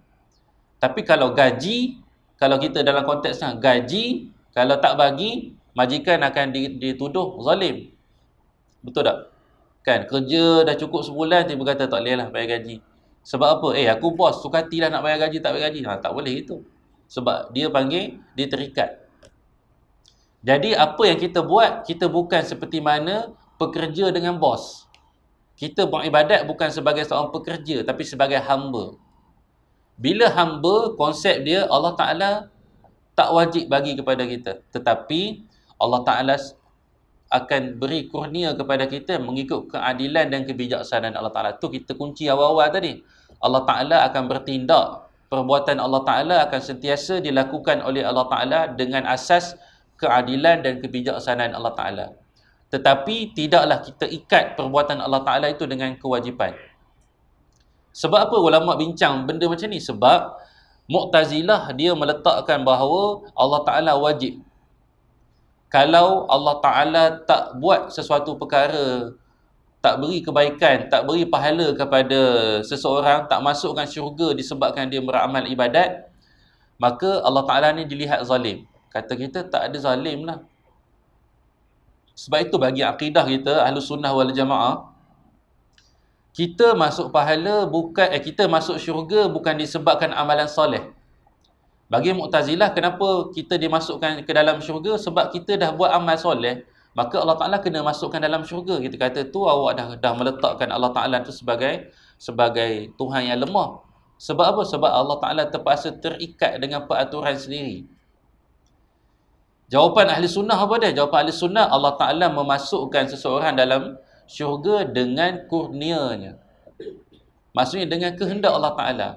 Tapi kalau gaji, kalau kita dalam konteksnya gaji, kalau tak bagi, majikan akan dituduh zalim. Betul tak? Kan, kerja dah cukup sebulan, tiba kata tak boleh lah bayar gaji. Sebab apa? Aku bos, suka hati lah nak bayar gaji, tak bayar gaji. Tak boleh itu. Sebab dia panggil, dia terikat. Jadi apa yang kita buat, kita bukan seperti mana pekerja dengan bos. Kita beribadat bukan sebagai seorang pekerja, tapi sebagai hamba. Bila hamba, konsep dia Allah Ta'ala tak wajib bagi kepada kita. Tetapi Allah Ta'ala akan beri kurnia kepada kita mengikut keadilan dan kebijaksanaan Allah Ta'ala. Itu kita kunci awal-awal tadi. Allah Ta'ala akan bertindak. Perbuatan Allah Ta'ala akan sentiasa dilakukan oleh Allah Ta'ala dengan asas keadilan dan kebijaksanaan Allah Ta'ala. Tetapi tidaklah kita ikat perbuatan Allah Ta'ala itu dengan kewajipan. Sebab apa ulama bincang benda macam ni? Sebab Mu'tazilah dia meletakkan bahawa Allah Ta'ala wajib. Kalau Allah Ta'ala tak buat sesuatu perkara, tak beri kebaikan, tak beri pahala kepada seseorang, tak masukkan syurga disebabkan dia beramal ibadat, maka Allah Ta'ala ni dilihat zalim. Kata kita tak ada zalim lah. Sebab itu bagi akidah kita, Ahlus Sunnah wal Jamaah, kita masuk pahala bukan, kita masuk syurga bukan disebabkan amalan soleh. Bagi Mu'tazilah, kenapa kita dimasukkan ke dalam syurga? Sebab kita dah buat amal soleh, maka Allah Ta'ala kena masukkan dalam syurga. Kita kata tu awak dah meletakkan Allah Ta'ala tu sebagai Tuhan yang lemah. Sebab apa? Sebab Allah Ta'ala terpaksa terikat dengan peraturan sendiri. Jawapan Ahli Sunnah apa dia? Jawapan Ahli Sunnah, Allah Ta'ala memasukkan seseorang dalam syurga dengan kurnianya. Maksudnya dengan kehendak Allah Ta'ala.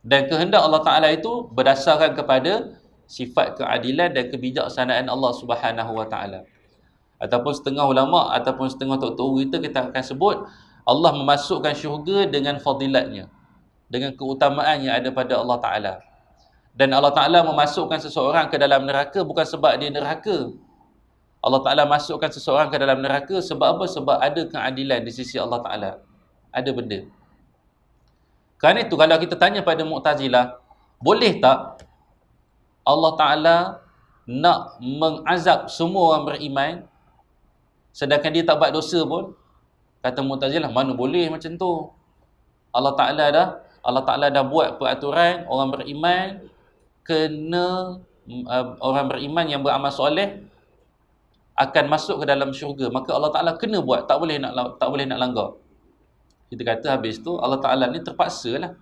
Dan kehendak Allah Ta'ala itu berdasarkan kepada sifat keadilan dan kebijaksanaan Allah Subhanahu Wa Ta'ala. Ataupun setengah ulama' ataupun setengah doktor kita akan sebut Allah memasukkan syurga dengan fadilatnya, dengan keutamaan yang ada pada Allah Ta'ala. Dan Allah Ta'ala memasukkan seseorang ke dalam neraka bukan sebab dia neraka. Allah Ta'ala masukkan seseorang ke dalam neraka sebab apa? Sebab ada keadilan di sisi Allah Ta'ala. Ada benda. Kerana itu kalau kita tanya pada Mu'tazilah, boleh tak Allah Ta'ala nak mengazab semua orang beriman sedangkan dia tak buat dosa pun? Kata Mu'tazilah, mana boleh macam tu? Allah Ta'ala dah buat peraturan orang beriman kena, orang beriman yang beramal soleh akan masuk ke dalam syurga. Maka Allah Ta'ala kena buat, tak boleh nak langgar. Kita kata habis tu Allah Ta'ala ni terpaksa lah.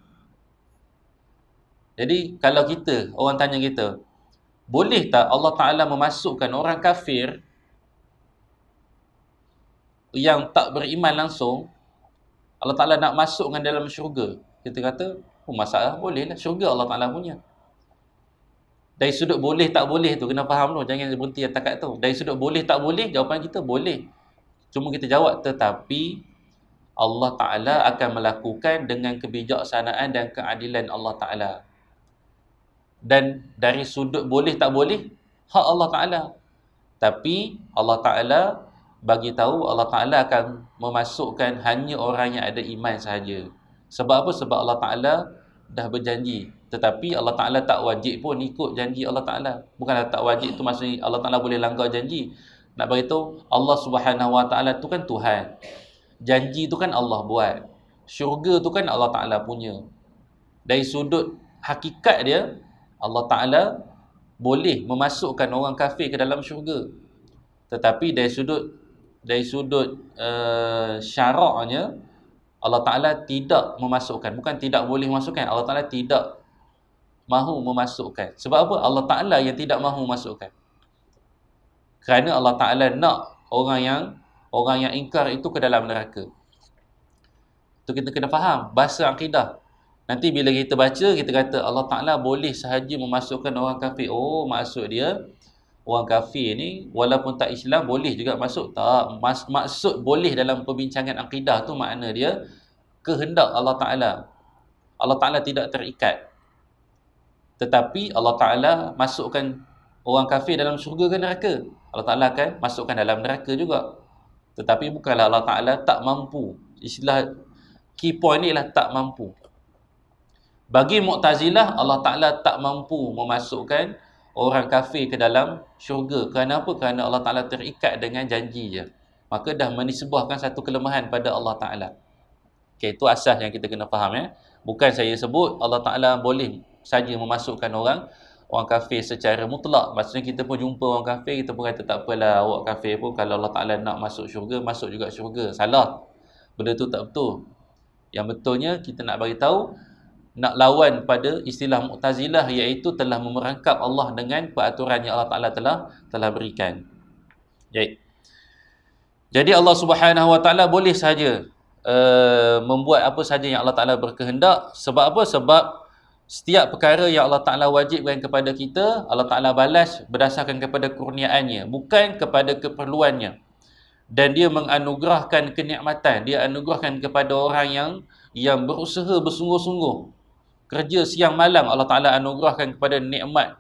Jadi kalau orang tanya kita, boleh tak Allah Ta'ala memasukkan orang kafir yang tak beriman langsung, Allah Ta'ala nak masukkan dalam syurga? Kita kata, masalah boleh lah, syurga Allah Ta'ala punya. Dari sudut boleh tak boleh tu kena faham tu, jangan berhenti takat tu. Dari sudut boleh tak boleh, jawapan kita boleh. Cuma kita jawab, tetapi Allah Ta'ala akan melakukan dengan kebijaksanaan dan keadilan Allah Ta'ala. Dan dari sudut boleh tak boleh, hak Allah Ta'ala. Tapi Allah Ta'ala bagi tahu Allah Ta'ala akan memasukkan hanya orang yang ada iman sahaja. Sebab apa? Sebab Allah Ta'ala dah berjanji. Tetapi Allah Ta'ala tak wajib pun ikut janji Allah Ta'ala. Bukanlah tak wajib tu maksudnya Allah Ta'ala boleh langgar janji. Nak beritahu Allah Subhanahu Wa Ta'ala tu kan Tuhan. Janji tu kan Allah buat. Syurga tu kan Allah Ta'ala punya. Dari sudut hakikat dia, Allah Ta'ala boleh memasukkan orang kafir ke dalam syurga. Tetapi dari sudut syaraknya, Allah Ta'ala tidak memasukkan. Bukan tidak boleh memasukkan, Allah Ta'ala tidak mahu memasukkan. Sebab apa? Allah Ta'ala yang tidak mahu memasukkan. Kerana Allah Ta'ala nak orang yang ingkar itu ke dalam neraka. Itu kita kena faham bahasa akidah. Nanti bila kita baca, kita kata Allah Ta'ala boleh sahaja memasukkan orang kafir. Oh, maksud dia orang kafir ni walaupun tak Islam boleh juga masuk. Tak, maksud boleh dalam perbincangan akidah tu makna dia kehendak Allah Ta'ala. Allah Ta'ala tidak terikat. Tetapi Allah Ta'ala masukkan orang kafir dalam syurga ke neraka. Allah Ta'ala akan masukkan dalam neraka juga. Tetapi bukanlah Allah Ta'ala tak mampu. Istilah key point ni lah tak mampu. Bagi Mu'tazilah, Allah Ta'ala tak mampu memasukkan orang kafir ke dalam syurga. Kerana apa? Kerana Allah Ta'ala terikat dengan janji je. Maka dah menisbahkan satu kelemahan pada Allah Ta'ala. Okay, itu asas yang kita kena faham ya. Bukan saya sebut Allah Ta'ala boleh saja memasukkan orang kafir secara mutlak. Maksudnya kita pun jumpa orang kafir, kita pun kata tak apalah, awak kafir pun kalau Allah Ta'ala nak masuk syurga, masuk juga syurga. Salah. Benda tu tak betul. Yang betulnya kita nak bagi tahu, nak lawan pada istilah Mu'tazilah, iaitu telah memerangkap Allah dengan peraturan yang Allah Ta'ala telah berikan. Jadi Allah Subhanahu Wa Ta'ala boleh sahaja membuat apa sahaja yang Allah Ta'ala berkehendak. Sebab apa? Sebab setiap perkara yang Allah Ta'ala wajibkan kepada kita, Allah Ta'ala balas berdasarkan kepada kurniaannya, bukan kepada keperluannya. Dan dia menganugerahkan kenikmatan, dia anugerahkan kepada orang yang berusaha bersungguh-sungguh. kerja siang malam, Allah Ta'ala anugerahkan kepada nikmat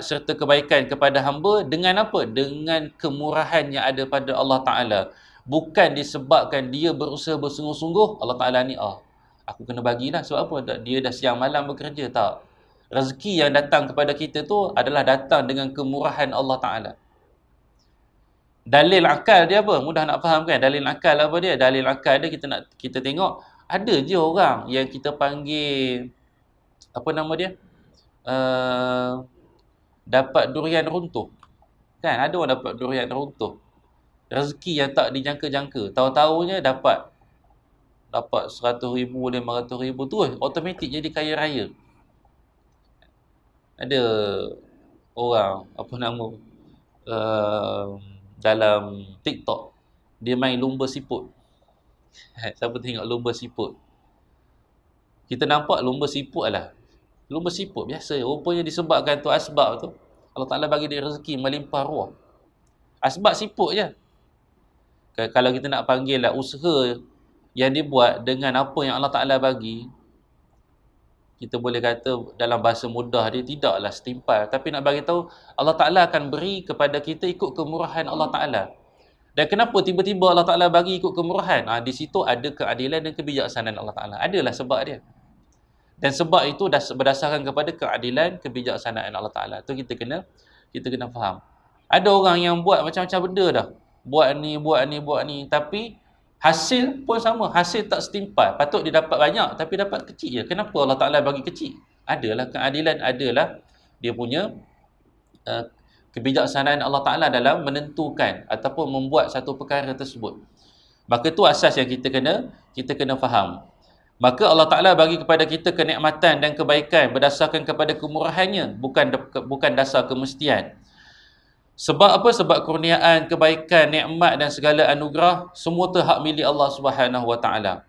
serta kebaikan kepada hamba dengan apa? Dengan kemurahan yang ada pada Allah Ta'ala. Bukan disebabkan dia berusaha bersungguh-sungguh, Allah Ta'ala ni, aku kena bagilah. Sebab apa? Dia dah siang malam bekerja. Tak. Rezeki yang datang kepada kita tu adalah datang dengan kemurahan Allah Ta'ala. Dalil akal dia apa? Mudah nak faham kan? Dalil akal apa dia? Dalil akal dia kita tengok, ada je orang yang kita panggil, apa nama dia? Dapat durian runtuh. Kan? Ada orang dapat durian runtuh. Rezeki yang tak dijangka-jangka. Tahu-tahunya dapat 100,000, 500,000 tu automatik jadi kaya raya. Ada orang, apa nama, dalam TikTok, dia main lumba siput. Siapa tengok lumba siput? Kita nampak lumba siput lah. Lumba siput biasa. Rupanya disebabkan tu asbab tu, Allah Ta'ala bagi dia rezeki melimpah ruah. Asbab siput je. Kalau kita nak panggil lah usaha yang dibuat dengan apa yang Allah Ta'ala bagi, kita boleh kata dalam bahasa mudah dia tidaklah setimpal. Tapi nak bagi tahu, Allah Ta'ala akan beri kepada kita ikut kemurahan Allah Ta'ala. Dan kenapa tiba-tiba Allah Ta'ala bagi ikut kemurahan? Di situ ada keadilan dan kebijaksanaan Allah Ta'ala. Adalah sebab dia. Dan sebab itu berdasarkan kepada keadilan, kebijaksanaan Allah Ta'ala. Itu kita kena faham. Ada orang yang buat macam-macam benda dah. Buat ni. Tapi hasil pun sama. Hasil tak setimpal. Patut dia dapat banyak, tapi dapat kecil je. Kenapa Allah Ta'ala bagi kecil? Adalah keadilan, adalah dia punya kebijaksanaan Allah Ta'ala dalam menentukan ataupun membuat satu perkara tersebut. Maka itu asas yang kita kena faham. Maka Allah Ta'ala bagi kepada kita kenikmatan dan kebaikan berdasarkan kepada kemurahannya, bukan dasar kemestian. Sebab apa? Sebab kurniaan, kebaikan, nikmat dan segala anugerah semua tu hak milik Allah Subhanahu Wa Ta'ala.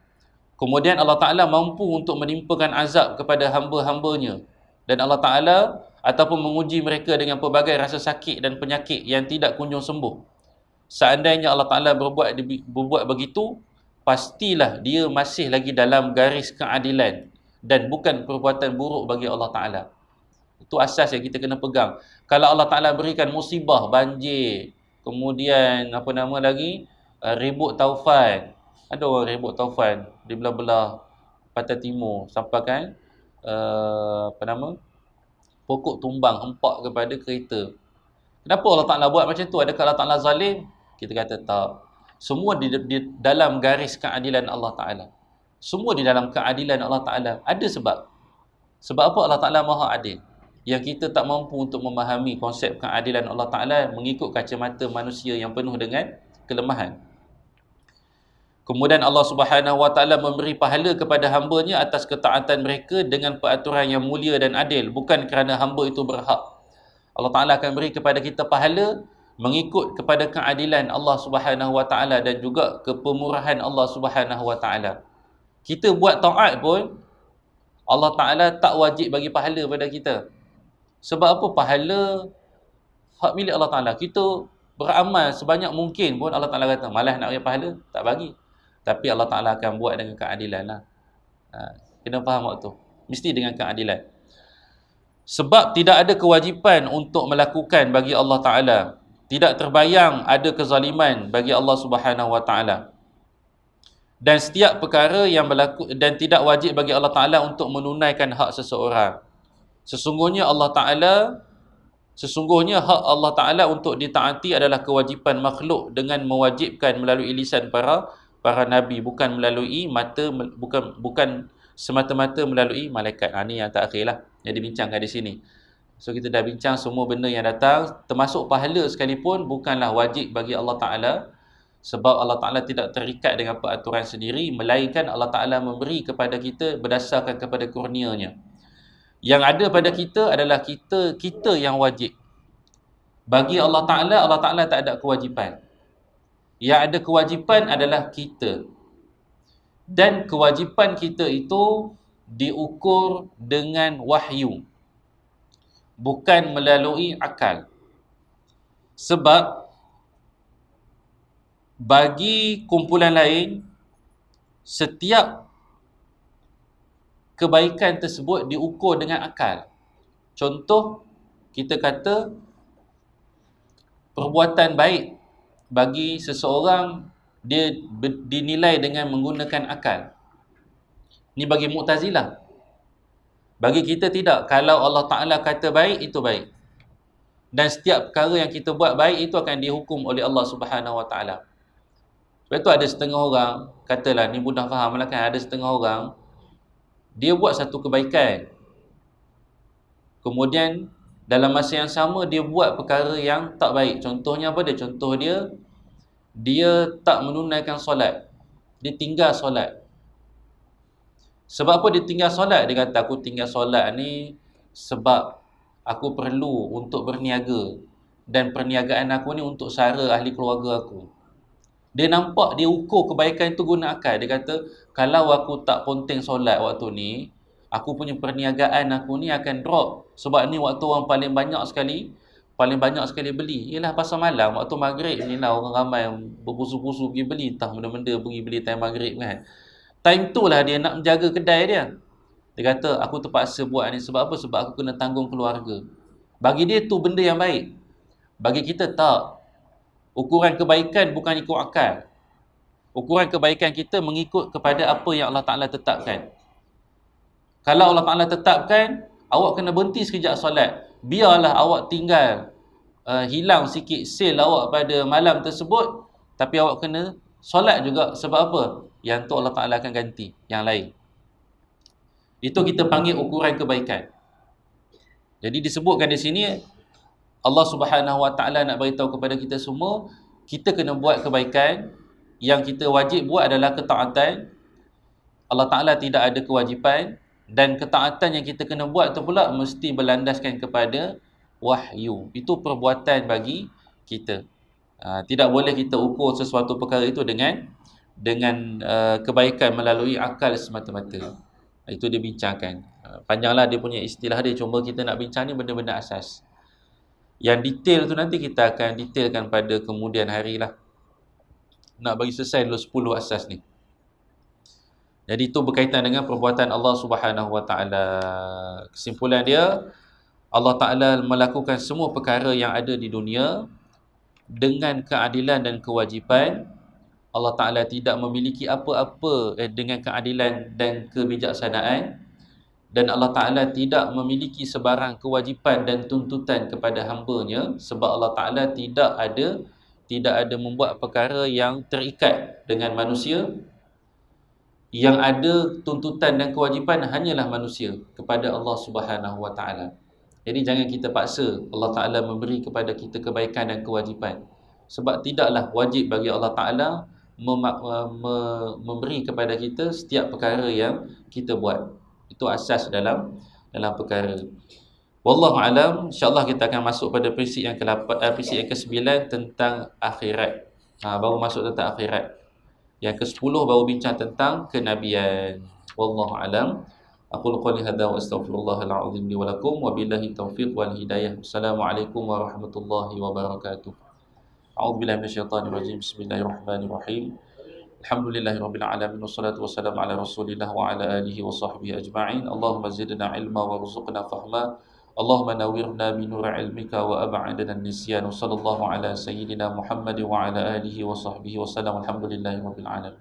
Kemudian Allah Ta'ala mampu untuk menimpakan azab kepada hamba-hambanya. Dan Allah Ta'ala ataupun menguji mereka dengan pelbagai rasa sakit dan penyakit yang tidak kunjung sembuh. Seandainya Allah Ta'ala berbuat begitu, pastilah dia masih lagi dalam garis keadilan dan bukan perbuatan buruk bagi Allah Ta'ala. Itu asas yang kita kena pegang. Kalau Allah Ta'ala berikan musibah, banjir, kemudian apa nama lagi, ribut taufan. Ada orang ribut taufan di belah-belah pantai timur sampai kan pokok tumbang hempak kepada kereta. Kenapa Allah Ta'ala buat macam tu? Adakah Allah Ta'ala zalim? Kita kata tak. Semua di dalam garis keadilan Allah Ta'ala. Semua di dalam keadilan Allah Ta'ala. Ada sebab. Sebab apa? Allah Ta'ala Maha Adil. Yang kita tak mampu untuk memahami konsep keadilan Allah Ta'ala mengikut kacamata manusia yang penuh dengan kelemahan. Kemudian Allah Subhanahu Wa Ta'ala memberi pahala kepada hamba-Nya atas ketaatan mereka dengan peraturan yang mulia dan adil, bukan kerana hamba itu berhak. Allah Ta'ala akan beri kepada kita pahala mengikut kepada keadilan Allah Subhanahu Wa Ta'ala dan juga kepemurahan Allah Subhanahu Wa Ta'ala. Kita buat taat pun Allah Ta'ala tak wajib bagi pahala pada kita. Sebab apa? Pahala hak milik Allah Ta'ala. Kita beramal sebanyak mungkin pun Allah Ta'ala kata malas nak bagi pahala, tak bagi. Tapi Allah Ta'ala akan buat dengan keadilan lah. Kena faham waktu. Mesti dengan keadilan. Sebab tidak ada kewajipan untuk melakukan bagi Allah Ta'ala. Tidak terbayang ada kezaliman bagi Allah Subhanahu Wa Ta'ala. Dan setiap perkara yang berlaku, dan tidak wajib bagi Allah Ta'ala untuk menunaikan hak seseorang. Sesungguhnya hak Allah Ta'ala untuk ditaati adalah kewajipan makhluk dengan mewajibkan melalui lisan para nabi, bukan melalui mata, bukan semata-mata melalui malaikat. Ini yang terakhir lah yang dibincangkan di sini. So kita dah bincang semua benda yang datang, termasuk pahala sekalipun bukanlah wajib bagi Allah Ta'ala, sebab Allah Ta'ala tidak terikat dengan peraturan sendiri, melainkan Allah Ta'ala memberi kepada kita berdasarkan kepada kurnia-Nya. Yang ada pada kita adalah kita yang wajib. Bagi Allah Ta'ala tak ada kewajipan. Yang ada kewajipan adalah kita. Dan kewajipan kita itu diukur dengan wahyu, bukan melalui akal. Sebab bagi kumpulan lain, setiap kebaikan tersebut diukur dengan akal. Contoh, kita kata perbuatan baik bagi seseorang dia dinilai dengan menggunakan akal. Ni bagi Mu'tazilah. Bagi kita tidak. Kalau Allah Ta'ala kata baik, itu baik. Dan setiap perkara yang kita buat baik, itu akan dihukum oleh Allah Subhanahu Wa Ta'ala. Sebab tu ada setengah orang, katalah, ni mudah faham lah kan, ada setengah orang, dia buat satu kebaikan. Kemudian, dalam masa yang sama, dia buat perkara yang tak baik. Contohnya apa dia? Contoh dia tak menunaikan solat. Dia tinggal solat. Sebab apa dia tinggal solat? Dia kata, aku tinggal solat ni sebab aku perlu untuk berniaga. Dan perniagaan aku ni untuk sara ahli keluarga aku. Dia nampak, dia ukur kebaikan itu guna akal. Dia kata, kalau aku tak ponteng solat waktu ni, aku punya perniagaan aku ni akan drop. Sebab ni waktu orang paling banyak sekali beli. Ialah pasal malam, waktu maghrib ni lah orang ramai yang berpusu-pusu pergi beli. Entah benda-benda pergi beli time maghrib kan. Time tu lah dia nak menjaga kedai dia. Dia kata, aku terpaksa buat ni. Sebab apa? Sebab aku kena tanggung keluarga. Bagi dia tu benda yang baik. Bagi kita tak. Ukuran kebaikan bukan ikut akal. Ukuran kebaikan kita mengikut kepada apa yang Allah Ta'ala tetapkan. Kalau Allah Ta'ala tetapkan, awak kena berhenti sekejap solat. Biarlah awak tinggal hilang sikit sale awak pada malam tersebut, tapi awak kena solat juga. Sebab apa? Yang tu Allah Ta'ala akan ganti yang lain. Itu kita panggil ukuran kebaikan. Jadi disebutkan di sini, Allah Subhanahu Wa Ta'ala nak beritahu kepada kita semua, kita kena buat kebaikan. Yang kita wajib buat adalah ketaatan. Allah Ta'ala tidak ada kewajipan. Dan ketaatan yang kita kena buat tu pula mesti berlandaskan kepada wahyu. Itu perbuatan bagi kita. Tidak boleh kita ukur sesuatu perkara itu dengan kebaikan melalui akal semata-mata. Itu dia bincangkan. Panjanglah dia punya istilah dia. Cuma kita nak bincang ni benda-benda asas. Yang detail tu nanti kita akan detailkan pada kemudian hari lah. Nak bagi selesai dulu 10 asas ni. Jadi itu berkaitan dengan perbuatan Allah Subhanahu Wa Ta'ala. Kesimpulan dia, Allah Ta'ala melakukan semua perkara yang ada di dunia dengan keadilan dan kewajipan. Allah Ta'ala tidak memiliki apa-apa dengan keadilan dan kebijaksanaan. Dan Allah Ta'ala tidak memiliki sebarang kewajipan dan tuntutan kepada hamba-Nya. Sebab Allah Ta'ala tidak ada membuat perkara yang terikat dengan manusia. Yang ada tuntutan dan kewajipan hanyalah manusia kepada Allah Subhanahu Wa Ta'ala. Jadi jangan kita paksa Allah Ta'ala memberi kepada kita kebaikan dan kewajipan. Sebab tidaklah wajib bagi Allah Ta'ala memberi kepada kita setiap perkara yang kita buat. Itu asas dalam perkara. Wallahu alam. InsyaAllah kita akan masuk pada prinsip yang prinsip yang ke-9 tentang akhirat. Baru masuk tentang akhirat. Yang ke-10 baru bincang tentang kenabian. Wallahu alam. Aqulu qouli hadza wa astaghfirullahal azim li wa lakum wa billahi taufiq wal hidayah. Assalamualaikum warahmatullahi wabarakatuh. A'udzubillahi minasyaitonir rajim. Bismillahirrahmanirrahim. Alhamdulillahirabbil alamin wassalatu wassalamu ala Rasulillah wa ala alihi wa sahbihi ajma'in. Allahumma zidna ilma warzuqna fahma. Allahumma nawwirna bi nur ilmika wa ab'adna an-nisyan. Sallallahu ala sayyidina Muhammad wa ala alihi wa sahbihi wasallam. Alhamdulillahirabbil alamin.